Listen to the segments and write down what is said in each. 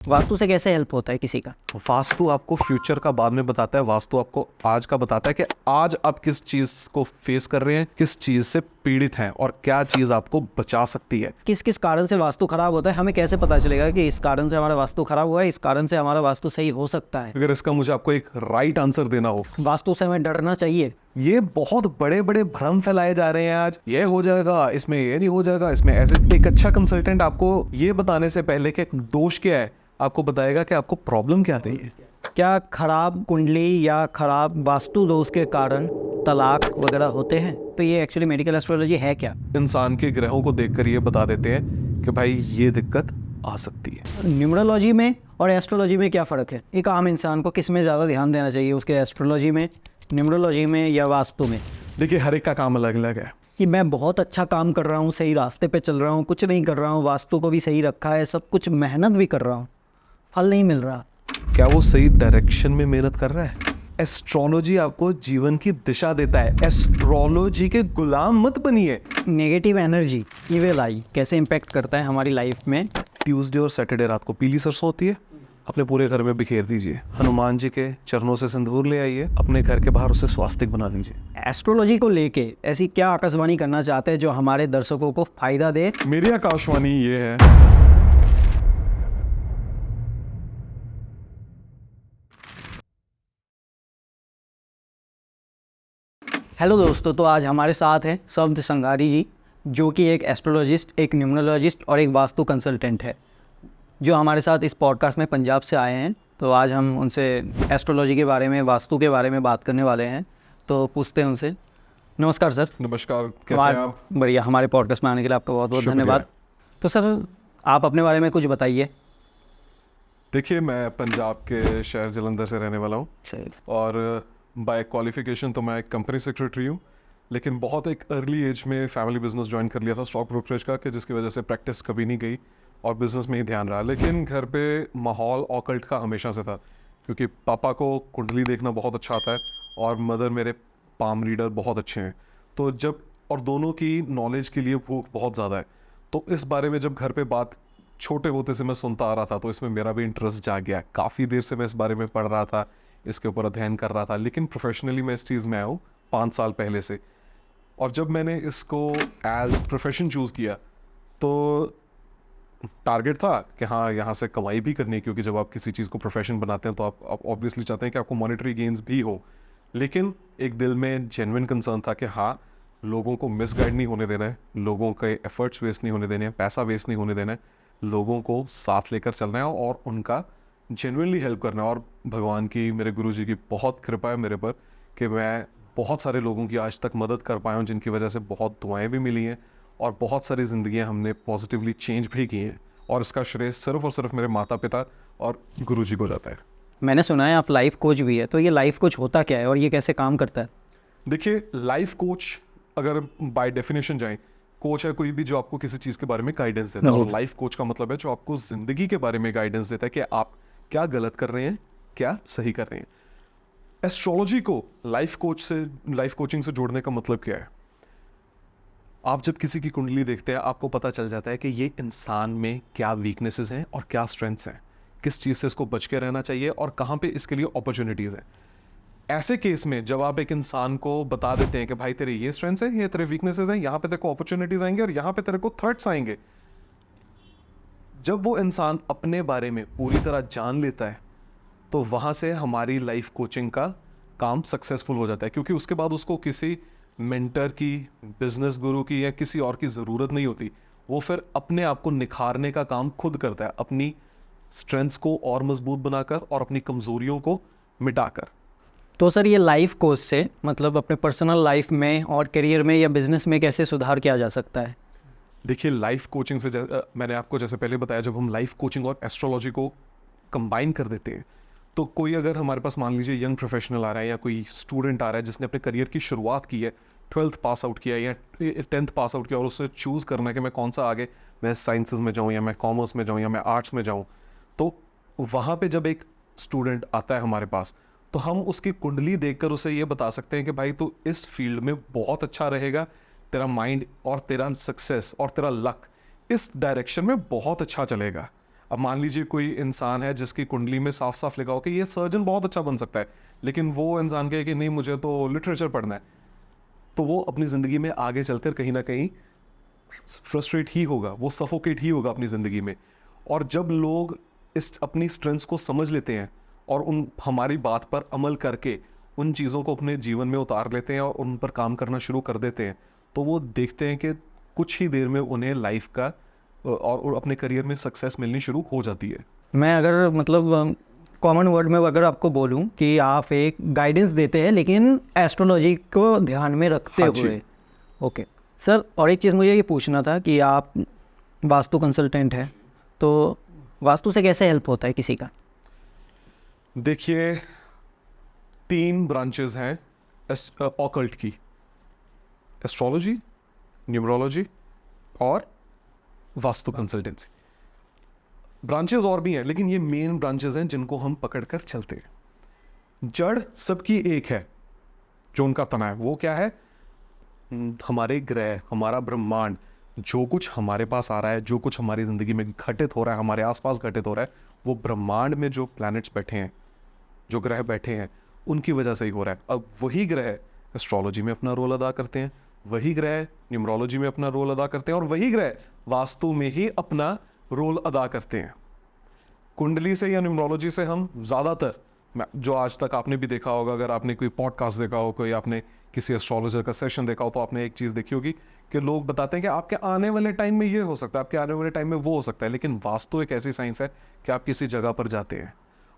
वास्तु से कैसे हेल्प होता है किसी का? वास्तु आपको फ्यूचर का बाद में बताता है, वास्तु आपको आज का बताता है कि आज आप किस चीज को फेस कर रहे हैं, किस चीज से पीड़ित हैं और क्या चीज आपको बचा सकती है। किस किस कारण से वास्तु खराब होता है, हमें कैसे पता चलेगा कि इस कारण से हमारा वास्तु खराब हुआ है, इस कारण से हमारा वास्तु सही हो सकता है? अगर इसका मुझे आपको एक राइट आंसर देना हो, वास्तु से हमें डरना चाहिए? ये बहुत बड़े बड़े भ्रम फैलाए जा रहे हैं आज, ये हो जाएगा, इसमें ये नहीं हो जाएगा, इसमें ऐसे। एक अच्छा कंसल्टेंट आपको ये बताने से पहले कि दोष क्या है, आपको बताएगा कि आपको प्रॉब्लम क्या रही है। क्या खराब कुंडली या खराब वास्तु दोष के कारण तलाक वगैरह होते हैं? तो ये एक्चुअली मेडिकल एस्ट्रोलॉजी है क्या? इंसान के ग्रहों को देखकर ये बता देते हैं कि भाई ये दिक्कत आ सकती है। न्यूमरोलॉजी में और एस्ट्रोलॉजी में क्या फ़र्क है? एक आम इंसान को किस में ज़्यादा ध्यान देना चाहिए, उसके एस्ट्रोलॉजी में, न्यूमरोलॉजी में या वास्तु में? देखिए, हर एक का काम अलग अलग है। कि मैं बहुत अच्छा काम कर रहा हूँ, सही रास्ते पे चल रहा हूँ, कुछ नहीं कर रहा हूँ, वास्तु को भी सही रखा है, सब कुछ मेहनत भी कर रहा हूँ, फल नहीं मिल रहा। क्या वो सही डायरेक्शन में मेहनत कर रहा है? एस्ट्रोलॉजी आपको जीवन की दिशा देता है। एस्ट्रोलॉजी के गुलाम मत बनिए। नेगेटिव एनर्जी, इविल आई कैसे इम्पैक्ट करता है हमारी लाइफ में? ट्यूसडे और सैटरडे रात को पीली सरसों होती है, अपने पूरे घर में बिखेर दीजिए। हनुमान जी के चरणों से सिंदूर ले आइए, अपने घर के बाहर उसे स्वास्तिक बना दीजिए। एस्ट्रोलॉजी को लेके ऐसी क्या आकाशवाणी करना चाहते हैं जो हमारे दर्शकों को फायदा दे? मेरी आकाशवाणी ये है, हेलो दोस्तों, तो आज हमारे साथ हैं शब्द संगारी जी, जो कि एक एस्ट्रोलॉजिस्ट, एक न्यूमरोलॉजिस्ट और एक वास्तु कंसल्टेंट है, जो हमारे साथ इस पॉडकास्ट में पंजाब से आए हैं। तो आज हम उनसे एस्ट्रोलॉजी के बारे में, वास्तु के बारे में बात करने वाले हैं। तो पूछते हैं उनसे। नमस्कार सर। नमस्कार, कैसे हैं आप? बढ़िया। हमारे पॉडकास्ट में आने के लिए आपका बहुत बहुत शुक्रिया। धन्यवाद। तो सर, आप अपने बारे में कुछ बताइए। देखिए, मैं पंजाब के शहर जलंधर से रहने वाला हूँ सही। और बाय क्वालिफिकेशन तो मैं एक कंपनी सेक्रेटरी हूँ, लेकिन बहुत एक अर्ली एज में फैमिली बिजनेस ज्वाइन कर लिया था स्टॉक ब्रोकरेज का, कि जिसकी वजह से प्रैक्टिस कभी नहीं गई और बिजनेस में ही ध्यान रहा। लेकिन घर पे माहौल ऑकल्ट का हमेशा से था, क्योंकि पापा को कुंडली देखना बहुत अच्छा आता है और मदर मेरे पाम रीडर बहुत अच्छे हैं। तो जब, और दोनों की नॉलेज के लिए भूख बहुत ज़्यादा है, तो इस बारे में जब घर पे बात छोटे होते से मैं सुनता आ रहा था, तो इसमें मेरा भी इंटरेस्ट जाग गया। काफ़ी देर से मैं इस बारे में पढ़ रहा था, इसके ऊपर अध्ययन कर रहा था, लेकिन प्रोफेशनली मैं इस चीज़ में आया हूँ 5 साल पहले से। और जब मैंने इसको एज प्रोफेशन चूज़ किया, तो टारगेट था कि हाँ, यहाँ से कमाई भी करनी है, क्योंकि जब आप किसी चीज़ को प्रोफेशन बनाते हैं तो आप ऑब्वियसली चाहते हैं कि आपको मॉनेटरी गेन्स भी हो। लेकिन एक दिल में जेन्युइन कंसर्न था कि हाँ, लोगों को मिसगाइड नहीं होने देना है, लोगों के एफर्ट्स वेस्ट नहीं होने देने हैं, पैसा वेस्ट नहीं होने देना है, लोगों को साथ लेकर चलना है और उनका जेन्युइनली हेल्प करना है। और भगवान की, मेरे गुरुजी की बहुत कृपा है मेरे पर कि मैं बहुत सारे लोगों की आज तक मदद कर पाया हूँ, जिनकी वजह से बहुत दुआएं भी मिली हैं और बहुत सारी ज़िंदगियाँ हमने पॉजिटिवली चेंज भी की हैं। और इसका श्रेय सिर्फ और सिर्फ मेरे माता पिता और गुरुजी को जाता है। मैंने सुना है आप लाइफ कोच भी है, तो ये लाइफ कोच होता क्या है और ये कैसे काम करता है? देखिए, लाइफ कोच अगर बाय डेफिनेशन जाएं, कोच है कोई भी जो आपको किसी चीज़ के बारे में गाइडेंस देता है, और लाइफ कोच का मतलब है जो आपको ज़िंदगी के बारे में गाइडेंस देता है कि आप क्या गलत कर रहे हैं, क्या सही कर रहे हैं। एस्ट्रोलॉजी को लाइफ कोचिंग से जोड़ने का मतलब क्या है? आप जब किसी की कुंडली देखते हैं, आपको पता चल जाता है कि ये इंसान में क्या वीकनेसेस हैं और क्या स्ट्रेंथ्स हैं, किस चीज़ से इसको बच के रहना चाहिए और कहाँ पे इसके लिए अपॉर्चुनिटीज़ हैं। ऐसे केस में जब आप एक इंसान को बता देते हैं कि भाई तेरे ये स्ट्रेंथ्स हैं, ये तेरे वीकनेसेस हैं, यहाँ पे तेरे को अपॉर्चुनिटीज़ आएंगे और यहाँ पे तेरे को थ्रेट्स आएंगे, जब वो इंसान अपने बारे में पूरी तरह जान लेता है, तो वहाँ से हमारी लाइफ कोचिंग का काम सक्सेसफुल हो जाता है, क्योंकि उसके बाद उसको किसी मेंटर की, बिजनेस गुरु की या किसी और की ज़रूरत नहीं होती। वो फिर अपने आप को निखारने का काम खुद करता है, अपनी स्ट्रेंथ्स को और मजबूत बनाकर और अपनी कमज़ोरियों को मिटाकर। तो सर, ये लाइफ कोच से मतलब अपने पर्सनल लाइफ में और करियर में या बिजनेस में कैसे सुधार किया जा सकता है? देखिए, लाइफ कोचिंग से मैंने आपको जैसे पहले बताया, जब हम लाइफ कोचिंग और एस्ट्रोलॉजी को कंबाइन कर देते हैं, तो कोई अगर हमारे पास मान लीजिए यंग प्रोफेशनल आ रहा है या कोई स्टूडेंट आ रहा है जिसने अपने करियर की शुरुआत की है, 12th पास आउट किया है या 10th पास आउट किया, और उससे चूज़ करना है कि मैं कौन सा आगे, मैं साइंसेस में जाऊँ या मैं कॉमर्स में जाऊँ या मैं आर्ट्स में जाऊँ, तो वहाँ पे जब एक स्टूडेंट आता है हमारे पास, तो हम उसकी कुंडली देखकर उसे ये बता सकते हैं कि भाई तू इस फील्ड में बहुत अच्छा रहेगा, तेरा माइंड और तेरा सक्सेस और तेरा लक इस डायरेक्शन में बहुत अच्छा चलेगा। अब मान लीजिए कोई इंसान है जिसकी कुंडली में साफ साफ लिखा हो कि ये सर्जन बहुत अच्छा बन सकता है, लेकिन वो इंसान कहे कि नहीं मुझे तो लिटरेचर पढ़ना है, तो वो अपनी ज़िंदगी में आगे चलकर कहीं ना कहीं फ्रस्ट्रेट ही होगा, वो सफोकेट ही होगा अपनी ज़िंदगी में। और जब लोग इस अपनी स्ट्रेंथ्स को समझ लेते हैं और उन हमारी बात पर अमल करके उन चीज़ों को अपने जीवन में उतार लेते हैं और उन पर काम करना शुरू कर देते हैं, तो वो देखते हैं कि कुछ ही देर में उन्हें लाइफ का और अपने करियर में सक्सेस मिलनी शुरू हो जाती है। मैं अगर मतलब कॉमन वर्ड में अगर आपको बोलूं कि आप एक गाइडेंस देते हैं लेकिन एस्ट्रोलॉजी को ध्यान में रखते हाँ जी। हुए। ओके सर, और एक चीज़ मुझे ये पूछना था कि आप वास्तु कंसल्टेंट हैं, तो वास्तु से कैसे हेल्प होता है किसी का? देखिए 3 ब्रांचेस हैं ऑकल्ट की, एस्ट्रोलॉजी, न्यूमरोलॉजी और वास्तु कंसल्टेंसी। ब्रांचेस और भी हैं लेकिन ये मेन ब्रांचेस हैं जिनको हम पकड़कर चलते हैं। जड़ सबकी एक है, जो उनका तना है वो क्या है? हमारे ग्रह, हमारा ब्रह्मांड, जो कुछ हमारे पास आ रहा है, जो कुछ हमारी ज़िंदगी में घटित हो रहा है, हमारे आसपास घटित हो रहा है, वो ब्रह्मांड में जो प्लैनेट्स बैठे हैं, जो ग्रह बैठे हैं, उनकी वजह से ही हो रहा है। अब वही ग्रह एस्ट्रोलॉजी में अपना रोल अदा करते हैं, वही ग्रह न्यूमरोलॉजी में अपना रोल अदा करते हैं और वही ग्रह वास्तु में ही अपना रोल अदा करते हैं। कुंडली से या न्यूमरोलॉजी से हम ज़्यादातर, जो आज तक आपने भी देखा होगा, अगर आपने कोई पॉडकास्ट देखा हो, कोई आपने किसी एस्ट्रोलॉजर का सेशन देखा हो, तो आपने एक चीज़ देखी होगी कि लोग बताते हैं कि आपके आने वाले टाइम में ये हो सकता है, आपके आने वाले टाइम में वो हो सकता है। लेकिन वास्तु एक ऐसी साइंस है कि आप किसी जगह पर जाते हैं,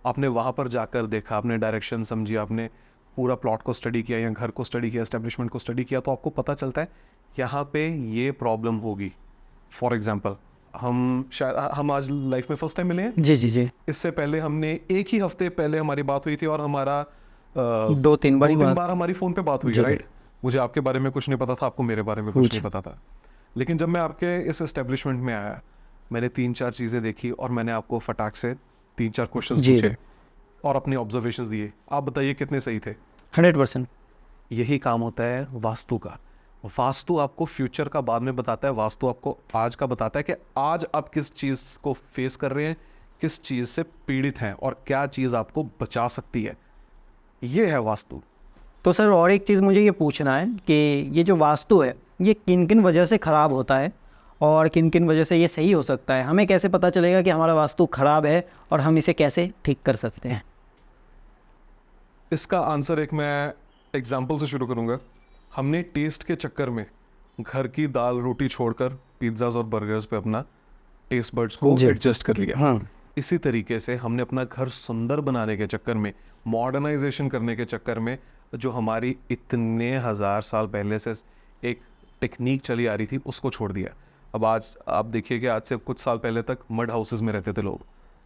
आपने वहाँ पर जाकर देखा, आपने डायरेक्शन समझी, आपने पूरा प्लॉट को स्टडी किया या घर को स्टडी किया, एस्टेब्लिशमेंट को स्टडी किया, तो आपको पता चलता है यहाँ पे ये प्रॉब्लम होगी। फॉर एग्जाम्पल, हम आज लाइफ में फर्स्ट टाइम मिले हैं। जी जी जी। इससे पहले हमने एक ही हफ्ते पहले हमारी बात हुई थी और हमारा 2-3 बार हमारी फ़ोन पे बात हुई है, राइट? मुझे आपके बारे में कुछ नहीं पता था, आपको मेरे बारे में कुछ नहीं पता था। लेकिन जब मैं आपके इस एस्टेब्लिशमेंट में आया, मैंने 3-4 चीज़ें देखी और मैंने आपको फटाक से 3-4 क्वेश्चंस पूछे और अपने ऑब्जर्वेशंस दिए। आप बताइए कितने सही थे? 100%। यही काम होता है वास्तु का। वास्तु आपको फ्यूचर का बाद में बताता है, वास्तु आपको आज का बताता है कि आज आप किस चीज़ को फेस कर रहे हैं, किस चीज़ से पीड़ित हैं और क्या चीज़ आपको बचा सकती है। ये है वास्तु। तो सर और एक चीज़ मुझे ये पूछना है कि ये जो वास्तु है ये किन किन वजह से ख़राब होता है और किन किन वजह से ये सही हो सकता है? हमें कैसे पता चलेगा कि हमारा वास्तु ख़राब है और हम इसे कैसे ठीक कर सकते हैं? इसका आंसर एक मैं एग्जाम्पल से शुरू करूँगा। हमने टेस्ट के चक्कर में घर की दाल रोटी छोड़कर पिज्ज़ाज और बर्गर्स पे अपना टेस्ट बर्ड्स को एडजस्ट कर लिया। हाँ। इसी तरीके से हमने अपना घर सुंदर बनाने के चक्कर में, मॉडर्नाइजेशन करने के चक्कर में, जो हमारी इतने हज़ार साल पहले से एक टेक्निक चली आ रही थी, उसको छोड़ दिया। अब आज आप देखिए कि आज से कुछ साल पहले तक मड हाउसेस में रहते थे लोग,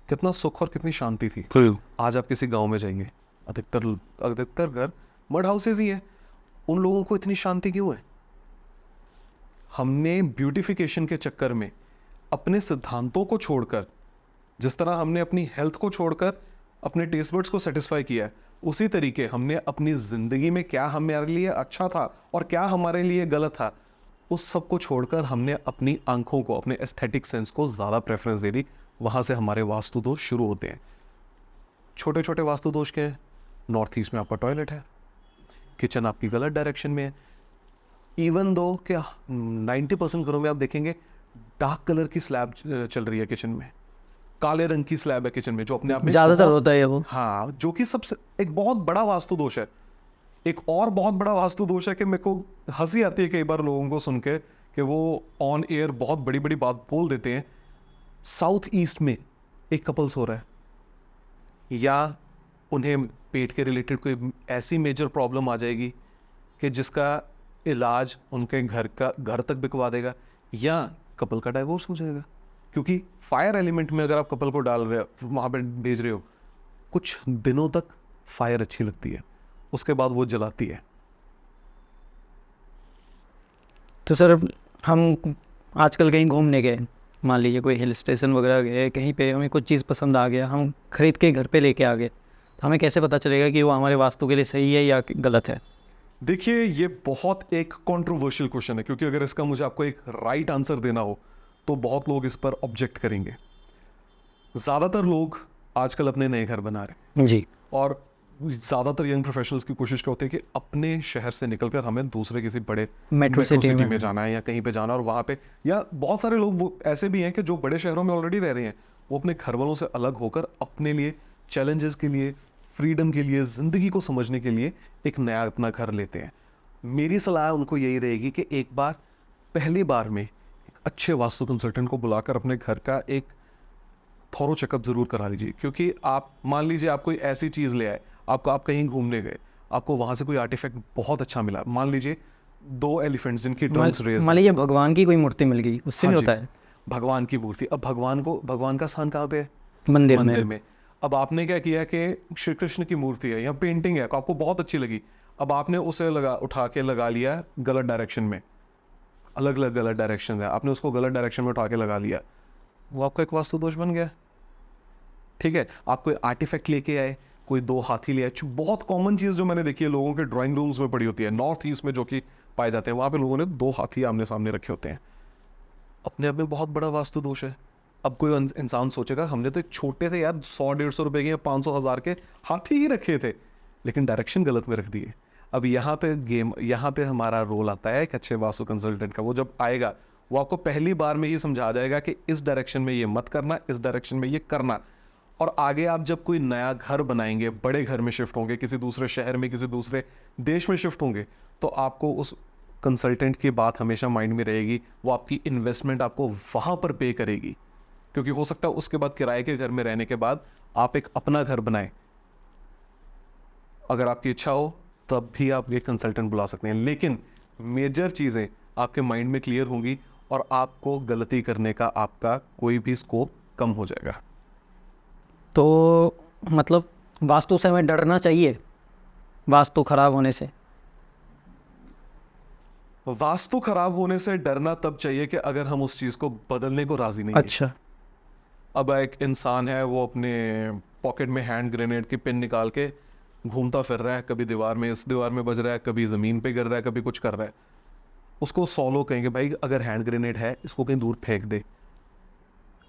कितना सुख और कितनी शांति थी। आज आप किसी गांव में जाइए, अधिकतर घर मड हाउसेस ही हैं। उन लोगों को इतनी शांति क्यों है? हमने ब्यूटिफिकेशन के चक्कर में अपने सिद्धांतों को छोड़कर, जिस तरह हमने अपनी हेल्थ को छोड़कर अपने टेस्ट बर्ड्स को सेटिस्फाई किया है, उसी तरीके हमने अपनी ज़िंदगी में क्या हमारे लिए अच्छा था और क्या हमारे लिए गलत था, उस सब को छोड़कर हमने अपनी आंखों को, अपने एस्थेटिक सेंस को ज़्यादा प्रेफरेंस दे दी। वहाँ से हमारे वास्तु दोष शुरू होते हैं। छोटे छोटे वास्तु दोष के हैं। नॉर्थ ईस्ट में आपका टॉयलेट है, किचन आपकी गलत डायरेक्शन में है। इवन दो क्या 90% घरों में आप देखेंगे डार्क कलर की स्लैब चल रही है किचन में, काले रंग की स्लैब है किचन में, जो अपने आप में ज़्यादातर होता है वो। हाँ, जो कि सबसे एक बहुत बड़ा वास्तु दोष है। एक और बहुत बड़ा वास्तु दोष है कि मेरे को हंसी आती है कई बार लोगों को सुन के कि वो ऑन एयर बहुत बड़ी बड़ी बात बोल देते हैं। साउथ ईस्ट में एक कपल सो रहा है या उन्हें पेट के रिलेटेड कोई ऐसी मेजर प्रॉब्लम आ जाएगी कि जिसका इलाज उनके घर तक बिकवा देगा, या कपल का डाइवोर्स हो जाएगा। क्योंकि फायर एलिमेंट में अगर आप कपल को डाल रहे हो, वहाँ पे भेज रहे हो, कुछ दिनों तक फायर अच्छी लगती है, उसके बाद वो जलाती है। तो सर हम आजकल कहीं घूमने गए, मान लीजिए कोई हिल स्टेशन वगैरह गए, कहीं पे हमें कुछ चीज़ पसंद आ गया, हम खरीद के घर पे लेके आ गए, तो हमें कैसे पता चलेगा कि वो हमारे वास्तु के लिए सही है या गलत है? देखिए, ये बहुत एक कंट्रोवर्शियल क्वेश्चन है, क्योंकि अगर इसका मुझे आपको एक राइट आंसर देना हो तो बहुत लोग इस पर ऑब्जेक्ट करेंगे। ज़्यादातर लोग आजकल अपने नए घर बना रहे हैं जी। और ज़्यादातर यंग प्रोफेशनल्स की कोशिश करते हैं कि अपने शहर से निकलकर हमें दूसरे किसी बड़े मेट्रो सिटी सिटी में। में जाना है या कहीं पे जाना और वहाँ पे, या बहुत सारे लोग वो ऐसे भी हैं कि जो बड़े शहरों में ऑलरेडी रह रहे हैं, वो अपने घर वालों से अलग होकर अपने लिए, चैलेंजेस के लिए, फ्रीडम के लिए, ज़िंदगी को समझने के लिए एक नया अपना घर लेते हैं। मेरी सलाह उनको यही रहेगी कि एक बार, पहली बार में एक अच्छे वास्तु कंसल्टेंट को बुलाकर अपने घर का एक थॉरो चेकअप ज़रूर करा लीजिए। क्योंकि आप मान लीजिए आप कोई ऐसी चीज़ ले आए, आप कहीं घूमने गए, आपको वहाँ से कोई आर्टिफैक्ट बहुत अच्छा मिला, मान लीजिए 2 एलिफेंट्स जिनकी ट्रंक्स रेज मान लीजिए भगवान की कोई मूर्ति मिल गई, उससे भी होता है? भगवान की मूर्ति, अब भगवान का स्थान कहाँ पे है? मंदिर में। अब आपने क्या किया कि श्री कृष्ण की मूर्ति है या पेंटिंग है, आपको बहुत अच्छी लगी, अब आपने उसे उठा के लगा लिया गलत डायरेक्शन में, अलग अलग गलत डायरेक्शन है, आपने उसको गलत डायरेक्शन में उठा के लगा लिया, वो आपका एक वास्तु दोष बन गया। ठीक है, आप कोई आर्टिफैक्ट लेके आए, कोई 2 हाथी ले आए, बहुत कॉमन चीज़ जो मैंने देखी है लोगों के ड्राइंग रूम्स में पड़ी होती है, नॉर्थ ईस्ट में जो कि पाए जाते हैं, वहाँ पे लोगों ने 2 हाथी आमने सामने रखे होते हैं, अपने आप में बहुत बड़ा वास्तु दोष है। अब कोई इंसान सोचेगा हमने तो एक छोटे से यार 100-150 रुपए के या 500,000 के हाथी ही रखे थे, लेकिन डायरेक्शन गलत में रख दिए। अब यहाँ पे हमारा रोल आता है एक अच्छे वास्तु कंसल्टेंट का। वो जब आएगा वो आपको पहली बार में ही समझा जाएगा कि इस डायरेक्शन में ये मत करना, इस डायरेक्शन में ये करना। और आगे आप जब कोई नया घर बनाएंगे, बड़े घर में शिफ्ट होंगे, किसी दूसरे शहर में, किसी दूसरे देश में शिफ्ट होंगे, तो आपको उस कंसल्टेंट की बात हमेशा माइंड में रहेगी। वो आपकी इन्वेस्टमेंट आपको वहाँ पर पे करेगी, क्योंकि हो सकता है उसके बाद किराए के घर में रहने के बाद आप एक अपना घर बनाएं। अगर आपकी इच्छा हो तब भी आप एक कंसल्टेंट बुला सकते हैं, लेकिन मेजर चीज़ें आपके माइंड में क्लियर होंगी और आपको गलती करने का आपका कोई भी स्कोप कम हो जाएगा। तो मतलब वास्तु से हमें डरना चाहिए, वास्तु खराब होने से? वास्तु खराब होने से डरना तब चाहिए कि अगर हम उस चीज़ को बदलने को राजी नहीं हैं। अच्छा। अब एक इंसान है, वो अपने पॉकेट में हैंड ग्रेनेड की पिन निकाल के घूमता फिर रहा है, कभी दीवार में, इस दीवार में बज रहा है, कभी ज़मीन पे गिर रहा है, कभी कुछ कर रहा है। उसको 100 लोग कहेंगे भाई अगर हैंड ग्रेनेड है इसको कहीं दूर फेंक दे।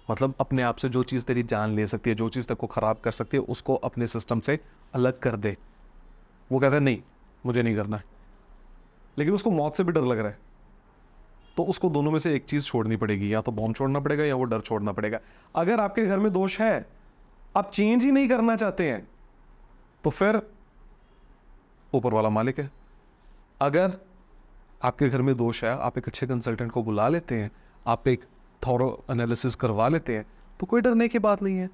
मतलब अपने आप से जो चीज़ तेरी जान ले सकती है, जो चीज़ तेरे को ख़राब कर सकती है, उसको अपने सिस्टम से अलग कर दे। वो कहता है नहीं मुझे नहीं करना है, लेकिन उसको मौत से भी डर लग रहा है, तो उसको दोनों में से एक चीज़ छोड़नी पड़ेगी, या तो बॉम्ब छोड़ना पड़ेगा या वो डर छोड़ना पड़ेगा। अगर आपके घर में दोष है, आप चेंज ही नहीं करना चाहते हैं, तो फिर ऊपर वाला मालिक है। अगर आपके घर में दोष है, आप एक अच्छे कंसल्टेंट को बुला लेते हैं, आप एक थॉरो एनालिसिस करवा लेते हैं, तो कोई डरने की बात नहीं है।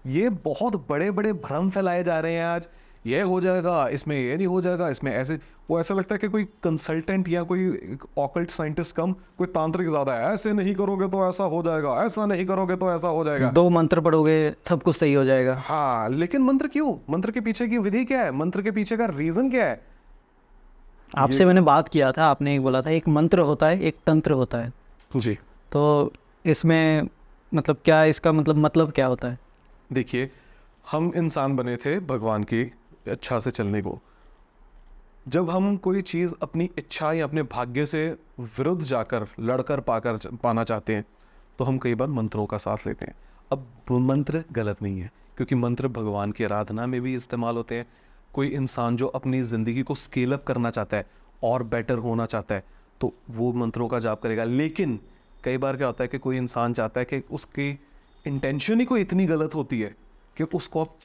ये बहुत बड़े बड़े भ्रम फैलाए जा रहे हैं आज, ये हो जाएगा, इसमें ये नहीं हो जाएगा, इसमें ऐसे, वो ऐसा लगता है कि कोई कंसल्टेंट या कोई ऑकल्ट साइंटिस्ट कम, कोई तांत्रिक ज़्यादा है, ऐसे नहीं करोगे तो ऐसा हो जाएगा, ऐसा नहीं करोगे तो ऐसा हो जाएगा, 2 मंत्र पढ़ोगे सब कुछ सही हो जाएगा। हाँ, लेकिन मंत्र क्यों? मंत्र के पीछे की विधि क्या है? मंत्र के पीछे का रीज़न क्या है? आपसे मैंने बात किया था, आपने एक बोला था एक मंत्र होता है, एक तंत्र होता है। जी, तो इसमें मतलब क्या, इसका मतलब क्या होता है? देखिए, हम इंसान बने थे भगवान की इच्छा से चलने को। जब हम कोई चीज़ अपनी इच्छा या अपने भाग्य से विरुद्ध जाकर लड़कर पाना चाहते हैं, तो हम कई बार मंत्रों का साथ लेते हैं। अब मंत्र गलत नहीं है, क्योंकि मंत्र भगवान की आराधना में भी इस्तेमाल होते हैं। कोई इंसान जो अपनी ज़िंदगी को स्केल अप करना चाहता है और बेटर होना चाहता है, तो वो मंत्रों का जाप करेगा। लेकिन कई बार क्या होता है कि कोई इंसान चाहता है कि उसकी इंटेंशन ही कोई इतनी गलत होती है कि उसको अब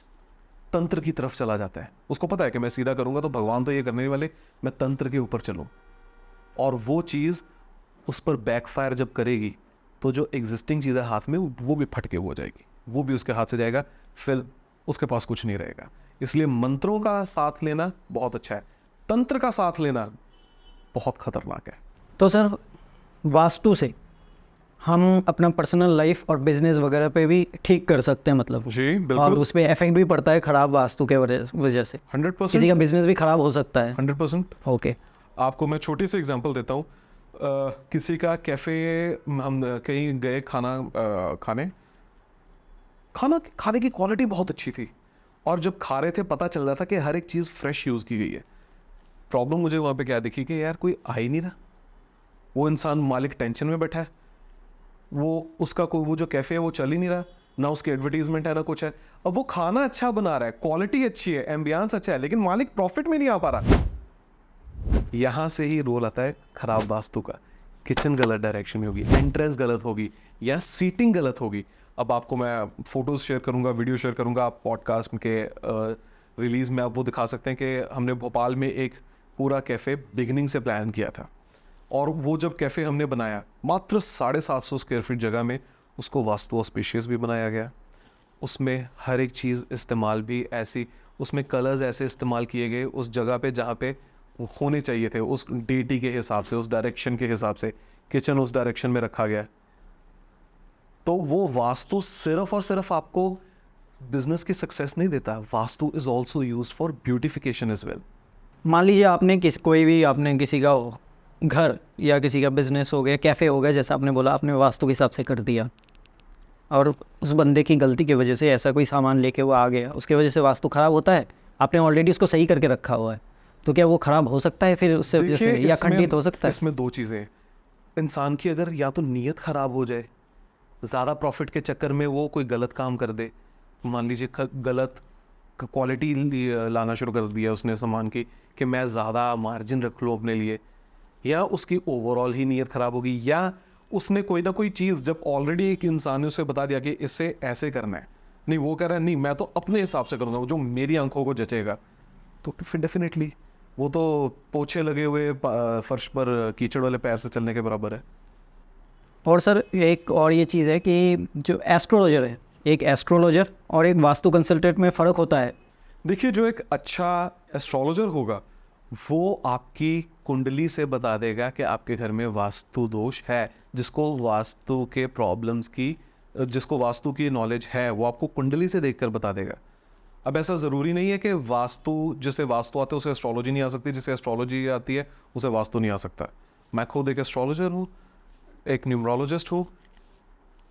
तंत्र की तरफ चला जाता है। उसको पता है कि मैं सीधा करूंगा तो भगवान तो ये करने वाले, मैं तंत्र के ऊपर चलूं, और वो चीज़ उस पर बैकफायर जब करेगी तो जो एग्जिस्टिंग चीज़ है हाथ में वो भी फटके हो जाएगी, वो भी उसके हाथ से जाएगा, फिर उसके पास कुछ नहीं रहेगा। इसलिए मंत्रों का साथ लेना बहुत अच्छा है, तंत्र का साथ लेना बहुत खतरनाक है। तो सर वास्तु से हम अपना पर्सनल लाइफ और बिजनेस वगैरह पे भी ठीक कर सकते हैं मतलब? जी और बिल्कुल, उस पर इफेक्ट भी पड़ता है खराब वास्तु के वजह से? 100%, किसी का बिजनेस भी खराब हो सकता है? 100%। ओके। आपको मैं छोटी सी एग्जांपल देता हूँ। किसी का कैफ़े, हम कहीं गए खाने की क्वालिटी बहुत अच्छी थी, और जब खा रहे थे पता चल रहा था कि हर एक चीज़ फ्रेश यूज़ की गई है। प्रॉब्लम मुझे वहाँ पे क्या दिखी कि यार कोई आ ही नहीं रहा, वो इंसान मालिक टेंशन में बैठा है, वो जो कैफ़े है वो चल ही नहीं रहा, ना उसकी एडवर्टीजमेंट है ना कुछ है। अब वो खाना अच्छा बना रहा है, क्वालिटी अच्छी है, एम्बियंस अच्छा है, लेकिन मालिक प्रॉफिट में नहीं आ पा रहा। यहां से ही रोल आता है खराब वास्तु का। किचन गलत डायरेक्शन में होगी, एंट्रेंस गलत होगी, या सीटिंग गलत होगी। अब आपको मैं फोटोज शेयर करूंगा, वीडियो शेयर करूंगा, आप पॉडकास्ट के रिलीज में आप वो दिखा सकते हैं कि हमने भोपाल में एक पूरा कैफे बिगिनिंग से प्लान किया था, और वो जब कैफे हमने बनाया मात्र 750 स्क्वायर फीट जगह में उसको वास्तु ऑस्पिशियस भी बनाया गया। उसमें हर एक चीज़ इस्तेमाल भी ऐसी, उसमें कलर्स ऐसे इस्तेमाल किए गए उस जगह पे जहाँ पे होने चाहिए थे, उस डेटी के हिसाब से, उस डायरेक्शन के हिसाब से। किचन उस डायरेक्शन में रखा गया। तो वो वास्तु सिर्फ और सिर्फ आपको बिजनेस की सक्सेस नहीं देता, vastu is also use for beautification as well. मान लीजिए आपने आपने किसी का घर या किसी का बिजनेस हो गया, कैफ़े हो गया, जैसा आपने बोला, आपने वास्तु के हिसाब से कर दिया, और उस बंदे की गलती की वजह से ऐसा कोई सामान लेके वो आ गया, उसकी वजह से वास्तु ख़राब होता है। आपने ऑलरेडी उसको सही करके रखा हुआ है, तो क्या वो ख़राब हो सकता है फिर उससे वजह से, या खंडित हो सकता है? इसमें दो चीज़ें हैं। इंसान की अगर या तो नीयत ख़राब हो जाए, ज़्यादा प्रॉफिट के चक्कर में वो कोई गलत काम कर दे, मान लीजिए गलत क्वालिटी लाना शुरू कर दिया उसने सामान की कि मैं ज़्यादा मार्जिन रख लूँ अपने लिए, या उसकी ओवरऑल ही नीयत ख़राब होगी, या उसने कोई ना कोई चीज़ जब ऑलरेडी एक इंसान ने उसे बता दिया कि इससे ऐसे करना है, नहीं वो कह रहा है नहीं मैं तो अपने हिसाब से करूँगा जो मेरी आंखों को जचेगा, तो फिर डेफिनेटली वो तो पोछे लगे हुए फर्श पर कीचड़ वाले पैर से चलने के बराबर है। और सर एक और ये चीज़ है कि जो एस्ट्रोलॉजर है, एक एस्ट्रोलॉजर और एक वास्तु कंसल्टेंट में फ़र्क होता है। देखिए, जो एक अच्छा एस्ट्रोलॉजर होगा वो आपकी कुंडली से बता देगा कि आपके घर में वास्तु दोष है, जिसको वास्तु के प्रॉब्लम्स की, जिसको वास्तु की नॉलेज है वो आपको कुंडली से देखकर बता देगा। अब ऐसा ज़रूरी नहीं है कि वास्तु, जिसे वास्तु आते है उसे एस्ट्रोलॉजी नहीं आ सकती, जिसे एस्ट्रोलॉजी आती है उसे वास्तु नहीं आ सकता। मैं खुद एक एस्ट्रोलॉजर हूँ, एक न्यूमरोलॉजिस्ट हूँ,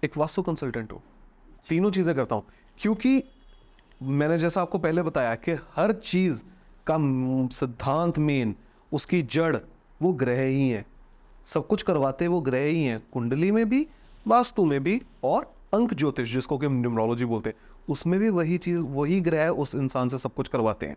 एक वास्तु कंसल्टेंट हूँ, तीनों चीज़ें करता हूँ, क्योंकि मैंने जैसा आपको पहले बताया कि हर चीज़ का सिद्धांत, मेन उसकी जड़ वो ग्रह ही है। सब कुछ करवाते वो ग्रह ही हैं, कुंडली में भी, वास्तु में भी, और अंक ज्योतिष जिसको कि न्यूमरोलॉजी बोलते हैं उसमें भी वही चीज़, वही ग्रह उस इंसान से सब कुछ करवाते हैं।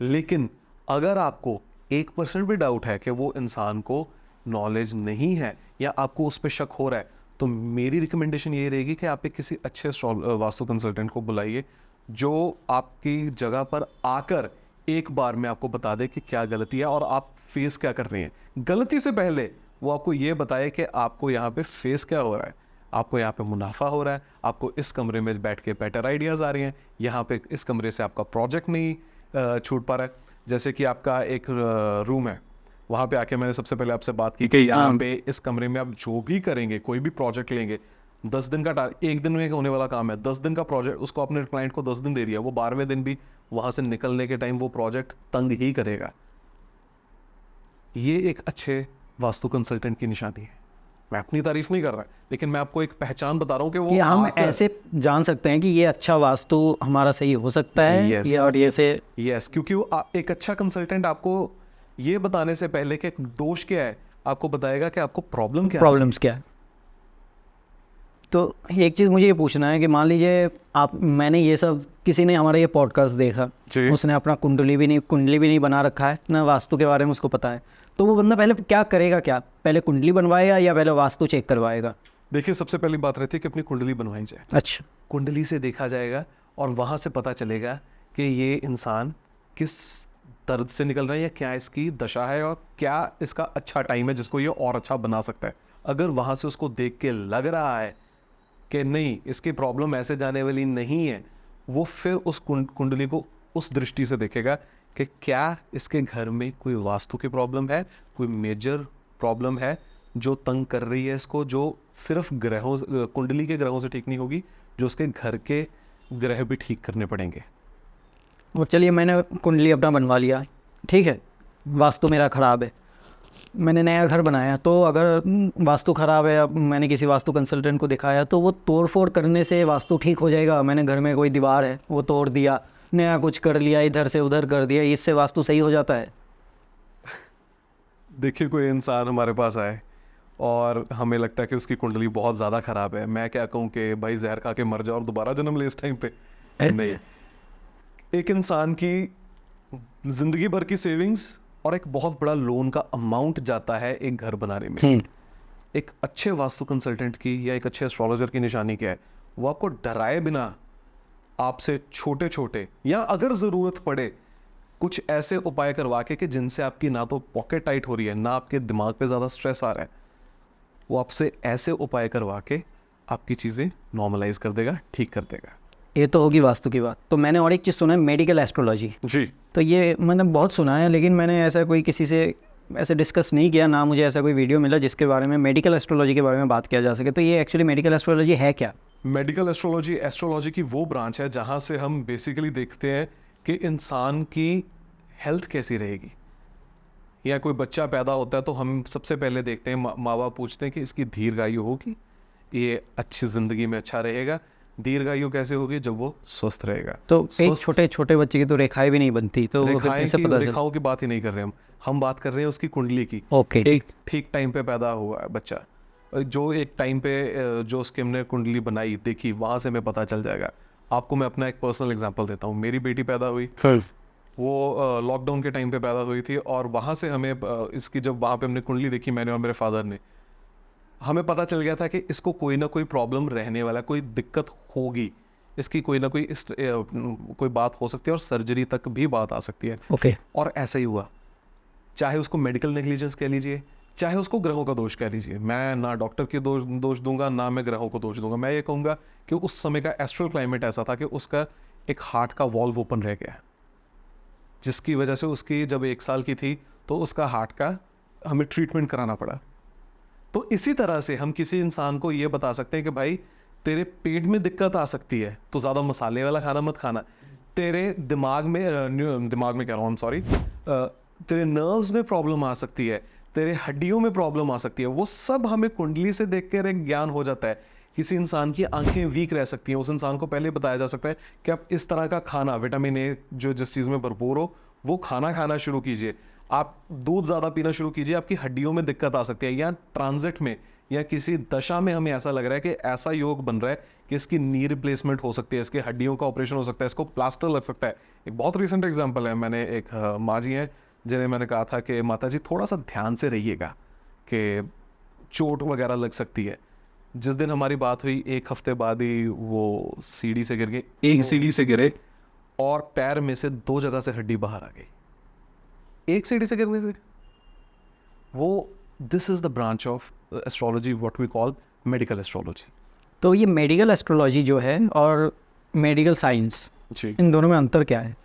लेकिन अगर आपको 1% भी डाउट है कि वो इंसान को नॉलेज नहीं है या आपको उस पर शक हो रहा है, तो मेरी रिकमेंडेशन ये रहेगी कि आप एक किसी अच्छे वास्तु कंसल्टेंट को बुलाइए जो आपकी जगह पर आकर एक बार में आपको बता दे कि क्या गलती है और आप फेस क्या कर रहे हैं। गलती से पहले वो आपको ये बताए कि आपको यहाँ पे फेस क्या हो रहा है, आपको यहाँ पे मुनाफा हो रहा है, आपको इस कमरे में बैठ के बेटर आइडियाज़ आ रहे हैं, यहाँ पे इस कमरे से आपका प्रोजेक्ट नहीं छूट पा रहा है। जैसे कि आपका एक रूम है, वहाँ पे आके मैंने सबसे पहले आपसे बात की कि यहाँ पे इस कमरे में आप जो भी करेंगे, कोई भी प्रोजेक्ट लेंगे, 10 दिन का एक दिन में होने वाला काम है, 10 दिन का प्रोजेक्ट, उसको अपने क्लाइंट को 10 दिन दे दिया, वो 12वें दिन भी वहाँ से निकलने के टाइम वो प्रोजेक्ट तंग ही करेगा। ये एक अच्छे वास्तु कंसल्टेंट की निशानी है। मैं अपनी तारीफ नहीं कर रहा, लेकिन मैं आपको एक पहचान बता रहा हूँ कि वो कि हम ऐसे जान सकते हैं कि ये अच्छा वास्तु हमारा सही हो सकता है। Yes. ये और ये से यस, क्योंकि वो एक अच्छा कंसल्टेंट आपको ये बताने से पहले कि दोष क्या है, आपको बताएगा कि आपको प्रॉब्लम क्या है। प्रॉब्लम्स क्या है। तो एक चीज़ मुझे ये पूछना है कि मान लीजिए मैंने ये सब, किसी ने हमारा ये पॉडकास्ट देखा, उसने अपना कुंडली भी नहीं बना रखा है, ना वास्तु के बारे में उसको पता है, तो वो बंदा पहले क्या करेगा? क्या पहले कुंडली बनवाएगा या पहले वास्तु चेक करवाएगा? देखिए, सबसे पहली बात रहती है कि अपनी कुंडली बनवाई जाए। अच्छा, कुंडली से देखा जाएगा और वहाँ से पता चलेगा कि ये इंसान किस दर्द से निकल रहा है, या क्या इसकी दशा है, और क्या इसका अच्छा टाइम है जिसको ये और अच्छा बना सकता है। अगर वहाँ से उसको देख के लग रहा है कि नहीं, इसकी प्रॉब्लम ऐसे जाने वाली नहीं है, वो फिर उस कुंडली को उस दृष्टि से देखेगा कि क्या इसके घर में कोई वास्तु की प्रॉब्लम है, कोई मेजर प्रॉब्लम है जो तंग कर रही है इसको, जो सिर्फ कुंडली के ग्रहों से ठीक नहीं होगी, जो उसके घर के ग्रह भी ठीक करने पड़ेंगे। और चलिए मैंने कुंडली अपना बनवा लिया, ठीक है, वास्तु मेरा ख़राब है, मैंने नया घर बनाया, तो अगर वास्तु ख़राब है, अब मैंने किसी वास्तु कंसल्टेंट को दिखाया, तो वो तोड़ फोड़ करने से वास्तु ठीक हो जाएगा? मैंने घर में कोई दीवार है वो तोड़ दिया, नया कुछ कर लिया, इधर से उधर कर दिया, इससे वास्तु सही हो जाता है? देखिए, कोई इंसान हमारे पास आए और हमें लगता है कि उसकी कुंडली बहुत ज़्यादा ख़राब है। मैं क्या कहूँ कि भाई जहर खा के मर जाओ और दोबारा जन्म ले इस टाइम पे। नहीं, एक इंसान की ज़िंदगी भर की सेविंग्स और एक बहुत बड़ा लोन का अमाउंट जाता है एक घर बनाने में। एक अच्छे वास्तु कंसल्टेंट की या एक अच्छे एस्ट्रोलॉजर की निशानी क्या है? वो आपको डराए बिना आपसे छोटे छोटे या अगर ज़रूरत पड़े कुछ ऐसे उपाय करवा के कि जिनसे आपकी ना तो पॉकेट टाइट हो रही है, ना आपके दिमाग पे ज़्यादा स्ट्रेस आ रहा है, वो आपसे ऐसे उपाय करवा के आपकी चीज़ें नॉर्मलाइज कर देगा, ठीक कर देगा। ये तो होगी वास्तु की बात। तो मैंने और एक चीज़ सुना है, मेडिकल एस्ट्रोलॉजी। जी। तो ये मैंने बहुत सुना है, लेकिन मैंने ऐसा कोई किसी से ऐसे डिस्कस नहीं किया, ना मुझे ऐसा कोई वीडियो मिला जिसके बारे में मेडिकल एस्ट्रोलॉजी के बारे में बात किया जा सके। तो ये एक्चुअली मेडिकल एस्ट्रोलॉजी है क्या? मेडिकल एस्ट्रोलॉजी एस्ट्रोलॉजी की वो ब्रांच है जहाँ से हम बेसिकली देखते हैं कि इंसान की हेल्थ कैसी रहेगी। या कोई बच्चा पैदा होता है तो हम सबसे पहले देखते हैं, माँ बाप पूछते हैं कि इसकी दीर्घायु होगी, ये अच्छी ज़िंदगी में अच्छा रहेगा। दीर्घायु कैसे होगी? जब वो स्वस्थ रहेगा। तो एक छोटे छोटे बच्चे की तो रेखाएं भी नहीं बनती, तो वो फिर कैसे पता चले? रेखाओं की बात ही नहीं कर रहे हम बात कर रहे हैं उसकी कुंडली की। ओके। एक ठीक टाइम पे पैदा हुआ है बच्चा, जो एक टाइम पे जो उसके हमने कुंडली बनाई देखी, वहाँ से हमें पता चल जाएगा। आपको मैं अपना एक पर्सनल एग्जांपल देता हूँ। मेरी बेटी पैदा हुई, वो लॉकडाउन के टाइम पे पैदा हुई थी, और वहाँ से हमें इसकी जब वहाँ पे हमने कुंडली देखी, मैंने और मेरे फादर ने, हमें पता चल गया था कि इसको कोई ना कोई प्रॉब्लम रहने वाला, कोई दिक्कत होगी, इसकी कोई ना कोई कोई बात हो सकती है और सर्जरी तक भी बात आ सकती है। ओके। और ऐसा ही हुआ। चाहे उसको मेडिकल नेग्लिजेंस कह लीजिए, चाहे उसको ग्रहों का दोष कह लीजिए। मैं ना डॉक्टर के दोष दूंगा, ना मैं ग्रहों को दोष दूंगा। मैं ये कहूँगा कि उस समय का एस्ट्रल क्लाइमेट ऐसा था कि उसका एक हार्ट का वॉल्व ओपन रह गया, जिसकी वजह से उसकी जब 1 साल की थी तो उसका हार्ट का हमें ट्रीटमेंट कराना पड़ा। तो इसी तरह से हम किसी इंसान को ये बता सकते हैं कि भाई तेरे पेट में दिक्कत आ सकती है तो ज़्यादा मसाले वाला खाना मत खाना। तेरे दिमाग में कह रहा हूँ, सॉरी, तेरे नर्व्स में प्रॉब्लम आ सकती है, तेरे हड्डियों में प्रॉब्लम आ सकती है। वो सब हमें कुंडली से देख कर एक ज्ञान हो जाता है। किसी इंसान की आंखें वीक रह सकती हैं, उस इंसान को पहले बताया जा सकता है कि आप इस तरह का खाना, विटामिन ए जो जिस चीज़ में भरपूर हो, वो खाना खाना शुरू कीजिए। आप दूध ज़्यादा पीना शुरू कीजिए, आपकी हड्डियों में दिक्कत आ सकती है। या ट्रांजिट में या किसी दशा में हमें ऐसा लग रहा है कि ऐसा योग बन रहा है कि इसकी नी रिप्लेसमेंट हो सकती है, इसकी हड्डियों का ऑपरेशन हो सकता है, इसको प्लास्टर लग सकता है। एक बहुत रिसेंट एग्जाम्पल है, मैंने एक माँ जी हैं जिन्हें मैंने कहा था कि माता जी थोड़ा सा ध्यान से रहिएगा कि चोट वगैरह लग सकती है। जिस दिन हमारी बात हुई 1 हफ्ते बाद ही वो सीढ़ी से गिर गए, एक सीढ़ी से गिरे और पैर में से 2 जगह से हड्डी बाहर आ गई, एक सीढ़ी से गिरने से। वो this is the branch of astrology what we call medical astrology. तो ये मेडिकल एस्ट्रोलॉजी जो है और मेडिकल साइंस, जी, इन दोनों में अंतर क्या है?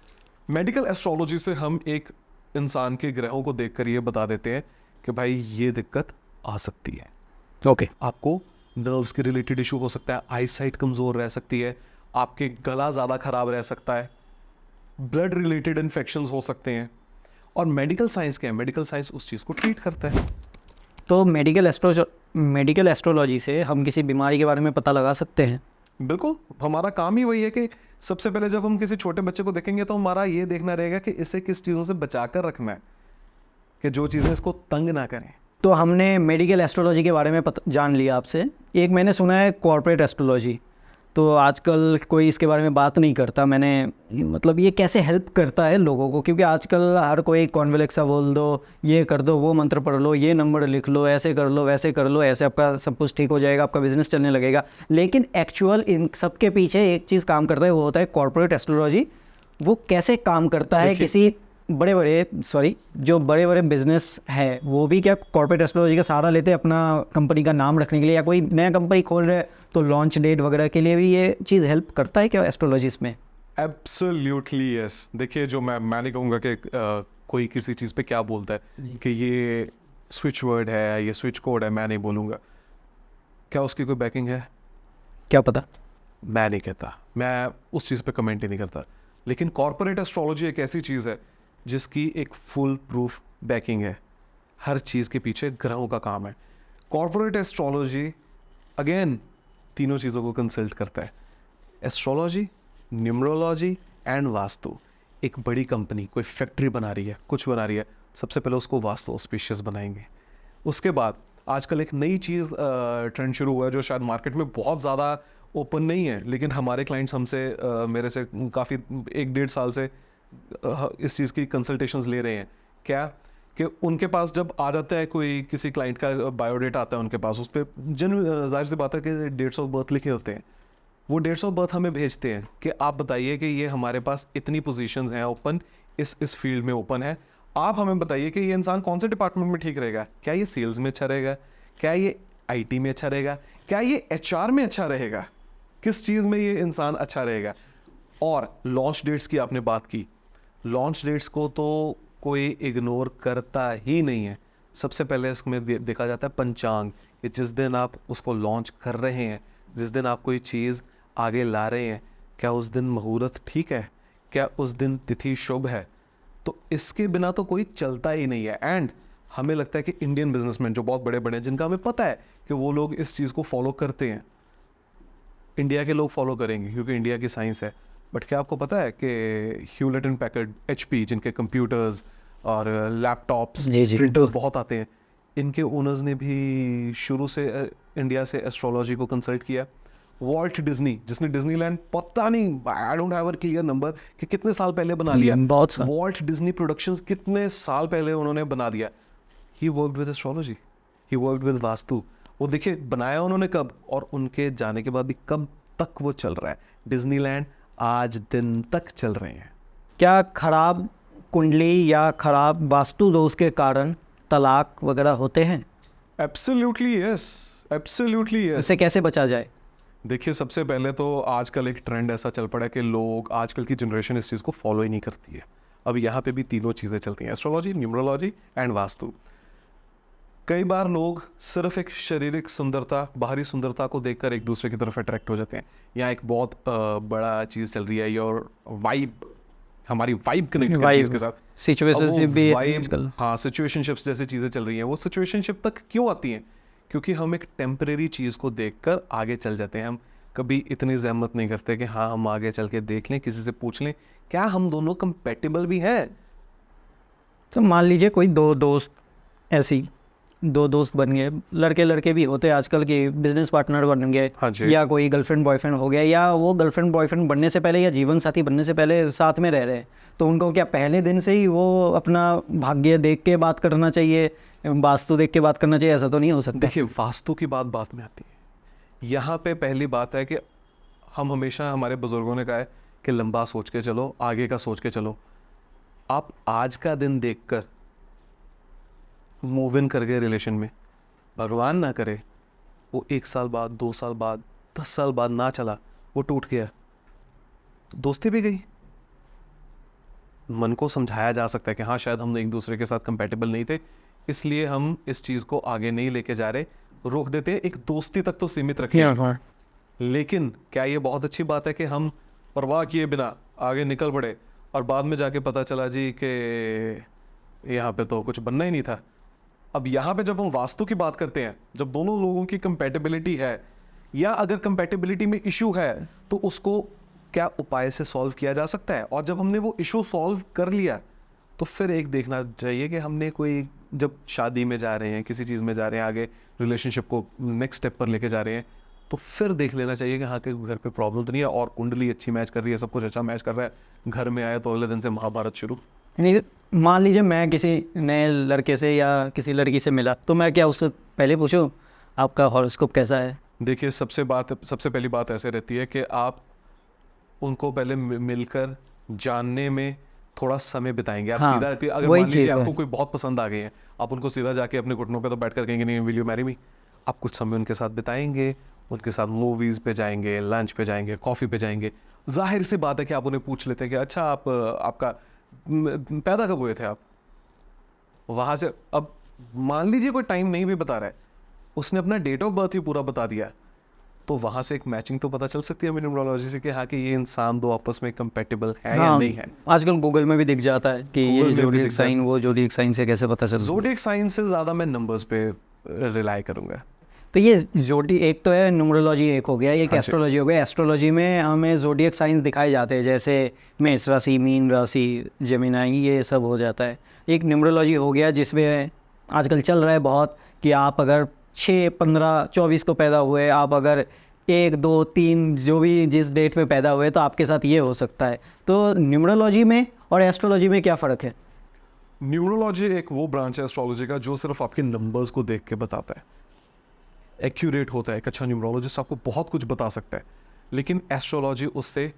मेडिकल एस्ट्रोलॉजी से हम एक इंसान के ग्रहों को देखकर ये बता देते हैं कि भाई ये दिक्कत आ सकती है। ओके। आपको नर्व्स के रिलेटेड इशू हो सकता है, आई साइट कमज़ोर रह सकती है, आपके गला ज़्यादा ख़राब रह सकता है, ब्लड रिलेटेड इन्फेक्शंस हो सकते हैं। और मेडिकल साइंस क्या है? मेडिकल साइंस उस चीज़ को ट्रीट करता है। तो मेडिकल एस्ट्रोलॉजी से हम किसी बीमारी के बारे में पता लगा सकते हैं? बिल्कुल, हमारा काम ही वही है कि सबसे पहले जब हम किसी छोटे बच्चे को देखेंगे तो हमारा ये देखना रहेगा कि इसे किस चीज़ों से बचा कर रखना है, कि जो चीज़ें इसको तंग ना करें। तो हमने मेडिकल एस्ट्रोलॉजी के बारे में जान लिया आपसे। एक मैंने सुना है कॉर्पोरेट एस्ट्रोलॉजी, तो आजकल कोई इसके बारे में बात नहीं करता। मैंने मतलब ये कैसे हेल्प करता है लोगों को? क्योंकि आजकल हर कोई कॉन्वेलेक्सा बोल दो, ये कर दो, वो मंत्र पढ़ लो, ये नंबर लिख लो, ऐसे कर लो, वैसे कर लो, ऐसे आपका सब कुछ ठीक हो जाएगा, आपका बिजनेस चलने लगेगा। लेकिन एक्चुअल इन सब के पीछे एक चीज़ काम करता है, वो होता है कॉर्पोरेट एस्ट्रोलॉजी। वो कैसे काम करता है? किसी जो बड़े बड़े बिजनेस है वो भी क्या कॉर्पोरेट एस्ट्रोलॉजी का सहारा लेते हैं अपना कंपनी का नाम रखने के लिए, या कोई नया कंपनी खोल रहे हैं तो लॉन्च डेट वगैरह के लिए भी ये चीज़ हेल्प करता है क्या एस्ट्रोलॉजिस्ट में? Absolutely yes. देखिए, जो मैं नहीं कहूँगा कि कोई किसी चीज़ पे क्या बोलता है कि ये स्विच वर्ड है, ये स्विच कोड है, मैं नहीं बोलूँगा। क्या उसकी कोई बैकिंग है? क्या पता, मैं नहीं कहता, मैं उस चीज़ पे कमेंट ही नहीं करता। लेकिन कॉर्पोरेट एस्ट्रोलॉजी एक ऐसी चीज़ है जिसकी एक फुल प्रूफ बैकिंग है। हर चीज़ के पीछे ग्रहों का काम है। कॉर्पोरेट एस्ट्रोलॉजी अगेन तीनों चीज़ों को कंसल्ट करता है, एस्ट्रोलॉजी, न्यूमरोलॉजी एंड वास्तु। एक बड़ी कंपनी कोई फैक्ट्री बना रही है, कुछ बना रही है, सबसे पहले उसको वास्तु ऑस्पिशियस बनाएंगे। उसके बाद आजकल एक नई चीज़ ट्रेंड शुरू हुआ है जो शायद मार्केट में बहुत ज़्यादा ओपन नहीं है, लेकिन हमारे क्लाइंट्स हमसे मेरे से काफ़ी 1-1.5 साल से इस चीज़ की कंसल्टेशंस ले रहे हैं। क्या कि उनके पास जब आ जाता है कोई किसी क्लाइंट का बायोडेटा आता है उनके पास, उस पर जाहिर सी बात है कि डेट्स ऑफ बर्थ लिखे होते हैं। वो डेट्स ऑफ बर्थ हमें भेजते हैं कि आप बताइए कि ये हमारे पास इतनी पोजीशंस हैं ओपन, इस फील्ड में ओपन है, आप हमें बताइए कि ये इंसान कौन से डिपार्टमेंट में ठीक रहेगा। क्या ये सेल्स में अच्छा रहेगा, क्या ये आईटी में अच्छा रहेगा, क्या ये एचआर में अच्छा रहेगा, किस चीज़ में ये इंसान अच्छा रहेगा। और लॉन्च डेट्स की आपने बात की, लॉन्च डेट्स को तो कोई इग्नोर करता ही नहीं है। सबसे पहले इसमें देखा जाता है पंचांग, कि जिस दिन आप उसको लॉन्च कर रहे हैं, जिस दिन आप कोई चीज़ आगे ला रहे हैं, क्या उस दिन मुहूर्त ठीक है, क्या उस दिन तिथि शुभ है। तो इसके बिना तो कोई चलता ही नहीं है। एंड हमें लगता है कि इंडियन बिजनेसमैन जो बहुत बड़े बड़े हैं, जिनका हमें पता है कि वो लोग इस चीज़ को फॉलो करते हैं, इंडिया के लोग फॉलो करेंगे क्योंकि इंडिया की साइंस है। बट क्या आपको पता है कि ह्यूलेट एंड पैकर्ड, HP, जिनके कंप्यूटर्स और लैपटॉप्स, प्रिंटर्स बहुत आते हैं, इनके ओनर्स ने भी शुरू से इंडिया से एस्ट्रोलॉजी को कंसल्ट किया। वॉल्ट डिज्नी, जिसने डिज्नीलैंड, पता नहीं, I don't have a clear number कि कितने साल पहले बना लिया, बहुत वॉल्ट डिज्नी प्रोडक्शंस कितने साल पहले उन्होंने बना दिया। He worked with astrology, he worked with vastu. वो देखिए बनाया उन्होंने कब, और उनके जाने के बाद भी कब तक वो चल रहा है। डिज्नीलैंड आज दिन तक चल रहे हैं। क्या खराब कुंडली या खराब वास्तु दोष के कारण तलाक वगैरह होते हैं? Absolutely yes, absolutely yes. इससे कैसे बचा जाए? देखिए सबसे पहले तो आजकल एक ट्रेंड ऐसा चल पड़ा है कि लोग, आजकल की जनरेशन इस चीज़ को फॉलो ही नहीं करती है। अब यहाँ पे भी तीनों चीज़ें चलती हैं, एस्ट्रोलॉजी, न्यूमरोलॉजी एंड वास्तु। कई बार लोग सिर्फ एक शारीरिक सुंदरता, बाहरी सुंदरता को देखकर एक दूसरे की तरफ अट्रैक्ट हो जाते हैं। यहाँ एक बहुत बड़ा चीज़ चल रही है, योर वाइब, हमारी वाइब कनेक्ट करती है इसके साथ। सिचुएशनशिप भी आजकल, हाँ, सिचुएशनशिप्स जैसी चीज़ें चल रही हैं। वो सिचुएशनशिप तक क्यों आती हैं? क्योंकि हम एक टेम्परेरी चीज़ को देखकर आगे चल जाते हैं। हम कभी इतनी ज़हमत नहीं करते कि हाँ हम आगे चल के देख लें, किसी से पूछ लें क्या हम दोनों कंपेटेबल भी हैं। तो मान लीजिए कोई दो दोस्त बन गए, लड़के लड़के भी होते हैं आजकल के, बिजनेस पार्टनर बन गए, हाँ जी। या कोई गर्लफ्रेंड बॉयफ्रेंड हो गया, या वो गर्लफ्रेंड बॉयफ्रेंड बनने से पहले या जीवन साथी बनने से पहले साथ में रह रहे हैं, तो उनको क्या पहले दिन से ही वो अपना भाग्य देख के बात करना चाहिए, वास्तु देख के बात करना चाहिए? ऐसा तो नहीं हो सकता। देखिए वास्तु की बात बाद में आती है। यहाँ पे पहली बात है कि हम हमेशा, हमारे बुजुर्गों ने कहा है कि लंबा सोच के चलो, आगे का सोच के चलो। आप आज का दिन देखकर मूव इन कर गए रिलेशन में, भगवान ना करे वो 1 साल बाद, 2 साल बाद, 10 साल बाद ना चला, वो टूट गया, तो दोस्ती भी गई। मन को समझाया जा सकता है कि हाँ शायद हम एक दूसरे के साथ कंपेटेबल नहीं थे, इसलिए हम इस चीज़ को आगे नहीं लेके जा रहे, रोक देते हैं, एक दोस्ती तक तो सीमित रखें। लेकिन क्या ये बहुत अच्छी बात है कि हम परवाह किए बिना आगे निकल पड़े और बाद में जाके पता चला जी कि यहाँ पे तो कुछ बनना ही नहीं था। अब यहाँ पे जब हम वास्तु की बात करते हैं, जब दोनों लोगों की कंपैटिबिलिटी है, या अगर कंपैटिबिलिटी में इशू है, तो उसको क्या उपाय से सॉल्व किया जा सकता है। और जब हमने वो इशू सॉल्व कर लिया, तो फिर एक देखना चाहिए कि हमने कोई, जब शादी में जा रहे हैं, किसी चीज़ में जा रहे हैं, आगे रिलेशनशिप को नेक्स्ट स्टेप पर लेके जा रहे हैं, तो फिर देख लेना चाहिए कि हाँ के घर पे प्रॉब्लम तो नहीं है, और कुंडली अच्छी मैच कर रही है, सब कुछ अच्छा मैच कर रहा है, घर में आया तो अगले दिन से महाभारत शुरू। नहीं, मान लीजिए मैं किसी नए लड़के से या किसी लड़की से मिला, तो मैं क्या उससे पहले पूछूं आपका हॉरोस्कोप कैसा है? देखिए सबसे पहली बात ऐसे रहती है कि आप उनको पहले मिलकर जानने में थोड़ा समय बिताएंगे। आप हाँ, सीधा, अगर मान लीजिए आपको कोई बहुत पसंद आ गए हैं, आप उनको सीधा जाके अपने घुटनों पे तो बैठ कर कहेंगे नहीं विल यू मैरी मी। आप कुछ समय उनके साथ बिताएंगे, उनके साथ मूवीज़ पे जाएंगे, लंच पे जाएंगे, कॉफ़ी पे जाएंगे। जाहिर सी बात है कि आप उन्हें पूछ लेते हैं कि अच्छा आप आपका पैदा कब हुए थे आप। वहाँ से अब मान लीजिए कोई टाइम नहीं भी बता रहा है, उसने अपना डेट ऑफ बर्थ ही पूरा बता दिया, तो वहाँ से एक मैचिंग तो पता चल सकती है हमें न्यूमरोलॉजी से कि हाँ कि ये इंसान दो आपस में कंपैटिबल है या नहीं है। आजकल गूगल में भी दिख जाता है कि ये ज़ोडिएक साइन, वो ज़ोडिएक साइन से कैसे पता चलता है? ज़ोडिएक साइन से ज़्यादा मैं नंबर्स पे रिलाई करूँगा। तो ये एक तो है न्यूमरोलॉजी, एक हो गया, एक एस्ट्रोलॉजी हो गया। एस्ट्रोलॉजी में हमें ज़ोडिएक साइंस दिखाए जाते हैं, जैसे मेष राशि, मीन राशि, जेमिनाई, ये सब हो जाता है। एक न्यूमरोलॉजी हो गया जिसमें आजकल चल रहा है बहुत कि आप अगर 6, 15, 24 को पैदा हुए, आप अगर 1, 2, 3 जो भी जिस डेट पे पैदा हुए तो आपके साथ ये हो सकता है। तो न्यूमरोलॉजी में और एस्ट्रोलॉजी में क्या फ़र्क है? न्यूमरोलॉजी एक वो ब्रांच है एस्ट्रोलॉजी का जो सिर्फ आपके नंबर्स को देख के बताता है, एक्यूरेट होता है। एक अच्छा न्यूमरोलॉजिस्ट आपको बहुत कुछ बता सकता है, लेकिन एस्ट्रोलॉजी उससे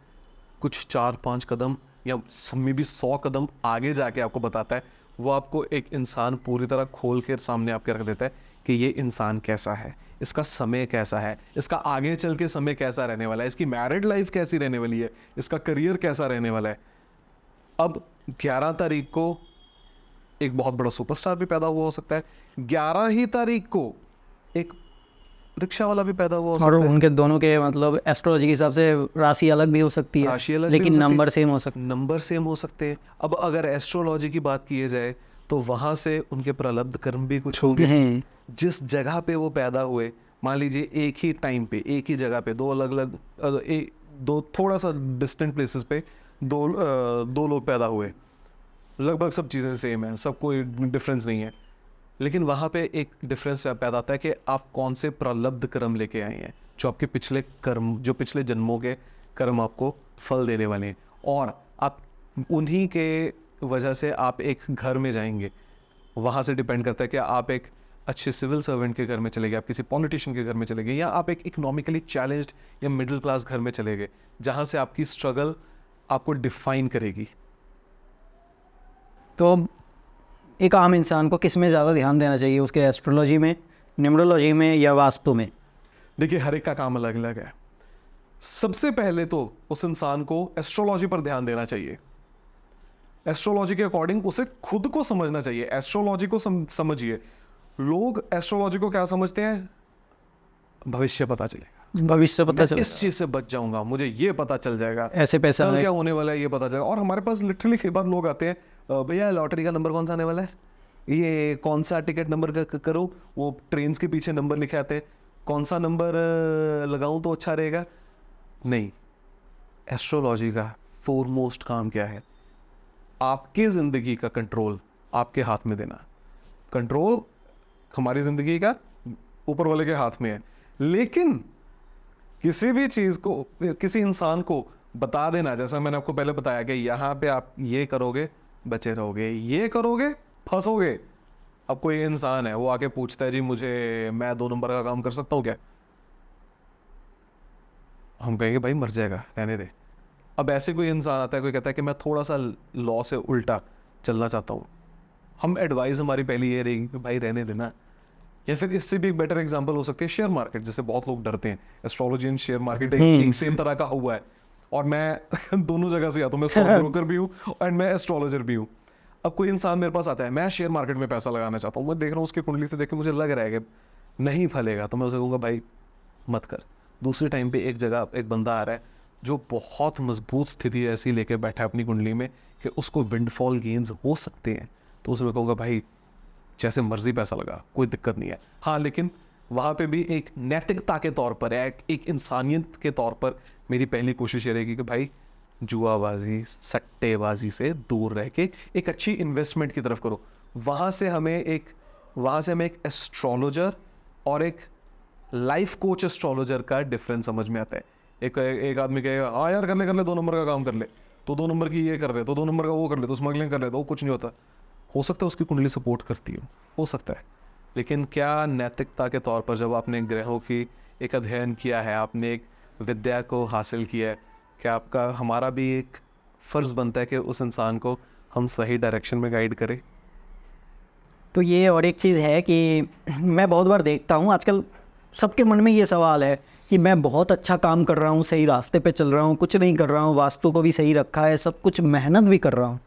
कुछ 4-5 कदम या मे भी 100 कदम आगे जाके आपको बताता है। वो आपको एक इंसान पूरी तरह खोल के सामने आपके रख देता है कि ये इंसान कैसा है, इसका समय कैसा है, इसका आगे चल के समय कैसा रहने वाला है, इसकी मैरिड लाइफ कैसी रहने वाली है, इसका करियर कैसा रहने वाला है। अब 11 तारीख को एक बहुत बड़ा सुपरस्टार भी पैदा हुआ हो सकता है, 11 ही तारीख को एक रिक्शा वाला भी पैदा हुआ हो और सकता है। उनके दोनों के मतलब एस्ट्रोलॉजी के हिसाब से राशि अलग भी हो सकती है, राशि अलग भी लेकिन हो सकती है, नंबर सेम हो सकते नंबर सेम हो सकते हैं। अब अगर एस्ट्रोलॉजी की बात की जाए तो वहाँ से उनके प्रलब्ध कर्म भी कुछ होंगे। हैं। जिस जगह पे वो पैदा हुए, मान लीजिए एक ही टाइम पे एक ही जगह पे दो अलग अलग दो थोड़ा सा डिस्टेंट प्लेसेस पे दो लोग पैदा हुए, लगभग सब चीज़ें सेम है, सब कोई डिफरेंस नहीं है, लेकिन वहाँ पे एक डिफरेंस पैदा होता है कि आप कौन से प्रलब्ध कर्म लेके आए हैं, जो आपके पिछले कर्म, जो पिछले जन्मों के कर्म आपको फल देने वाले हैं, और आप उन्हीं के वजह से आप एक घर में जाएंगे। वहाँ से डिपेंड करता है कि आप एक अच्छे सिविल सर्वेंट के घर में चले गए, आप किसी पॉलिटिशियन के घर में चले गए, या आप एक इकोनॉमिकली चैलेंज्ड या मिडिल क्लास घर में चले गए, जहाँ से आपकी स्ट्रगल आपको डिफाइन करेगी। तो एक आम इंसान को किस में ज़्यादा ध्यान देना चाहिए, उसके एस्ट्रोलॉजी में, न्यूमरोलॉजी में या वास्तु में? देखिए, हर एक का काम अलग अलग है। सबसे पहले तो उस इंसान को एस्ट्रोलॉजी पर ध्यान देना चाहिए। एस्ट्रोलॉजी के अकॉर्डिंग उसे खुद को समझना चाहिए। एस्ट्रोलॉजी को समझिए। लोग एस्ट्रोलॉजी को क्या समझते हैं? भविष्य पता चलेगा, भविष्य पता मैं चल इस चीज से बच जाऊंगा, मुझे ये पता चल जाएगा, ऐसे पैसा कल है। क्या होने वाला है ये पता चलेगा। और हमारे पास लिटरली कई बार लोग आते हैं, भैया लॉटरी का नंबर कौन सा आने वाला है, ये कौन सा टिकट नंबर करो, वो ट्रेन के पीछे नंबर लिखे आते हैं, कौन सा नंबर लगाऊं तो अच्छा रहेगा। नहीं, एस्ट्रोलॉजी का फोरमोस्ट काम क्या है? आपकी जिंदगी का कंट्रोल आपके हाथ में देना। कंट्रोल हमारी जिंदगी का ऊपर वाले के हाथ में है, लेकिन किसी भी चीज को, किसी इंसान को बता देना, जैसा मैंने आपको पहले बताया कि यहाँ पे आप ये करोगे बचे रहोगे, ये करोगे फंसोगे। अब कोई इंसान है, वो आके पूछता है, जी मैं 2 नंबर का काम कर सकता हूँ क्या? हम कहेंगे भाई मर जाएगा, रहने दे। अब ऐसे कोई इंसान आता है, कोई कहता है कि मैं थोड़ा सा लॉ से उल्टा चलना चाहता हूँ, हम एडवाइस हमारी पहली ये रहेगी कि भाई रहने देना। या फिर इससे भी एक बेटर एग्जांपल हो सकती है शेयर मार्केट, जिससे बहुत लोग डरते हैं। एस्ट्रोलॉजी एंड शेयर मार्केट एक सेम तरह का हुआ है, और मैं दोनों जगह से आता हूँ। मैं स्टॉक ब्रोकर भी हूँ और मैं एस्ट्रोलॉजर भी हूँ। अब कोई इंसान मेरे पास आता है, मैं शेयर मार्केट में पैसा लगाना चाहता हूँ, मैं देख रहा हूँ उसकी कुंडली से देख के मुझे लग रहा है कि नहीं फलेगा, तो मैं उसे कहूँगा भाई मत कर। दूसरे टाइम पे एक जगह एक बंदा आ रहा है जो बहुत मजबूत स्थिति ऐसी लेके बैठा है अपनी कुंडली में कि उसको विंडफॉल गेन्स हो सकते हैं, तो उसे मैं कहूँगा भाई जैसे मर्जी पैसा लगा, कोई दिक्कत नहीं है। हाँ, लेकिन वहाँ पे भी एक नैतिकता के तौर पर, एक इंसानियत के तौर पर मेरी पहली कोशिश ये रहेगी कि भाई जुआबाजी, सट्टेबाजी से दूर रह के एक अच्छी इन्वेस्टमेंट की तरफ करो। वहाँ से हमें एक एस्ट्रोलॉजर और एक लाइफ कोच एस्ट्रोलॉजर का डिफरेंस समझ में आता है। एक आदमी कहेगा हाँ यार कर ले 2 नंबर का काम कर ले, तो 2 नंबर की ये कर ले, तो 2 नंबर का वो कर ले, तो स्मगलिंग कर ले, तो कुछ नहीं होता। हो सकता है उसकी कुंडली सपोर्ट करती हो सकता है, लेकिन क्या नैतिकता के तौर पर जब आपने ग्रहों की एक अध्ययन किया है, आपने एक विद्या को हासिल किया है, क्या आपका हमारा भी एक फ़र्ज़ बनता है कि उस इंसान को हम सही डायरेक्शन में गाइड करें? तो ये और एक चीज़ है कि मैं बहुत बार देखता हूँ आजकल सबके मन में ये सवाल है कि मैं बहुत अच्छा काम कर रहा हूँ, सही रास्ते पे चल रहा हूँ, कुछ नहीं कर रहा हूँ, वास्तु को भी सही रखा है, सब कुछ मेहनत भी कर रहा हूँ,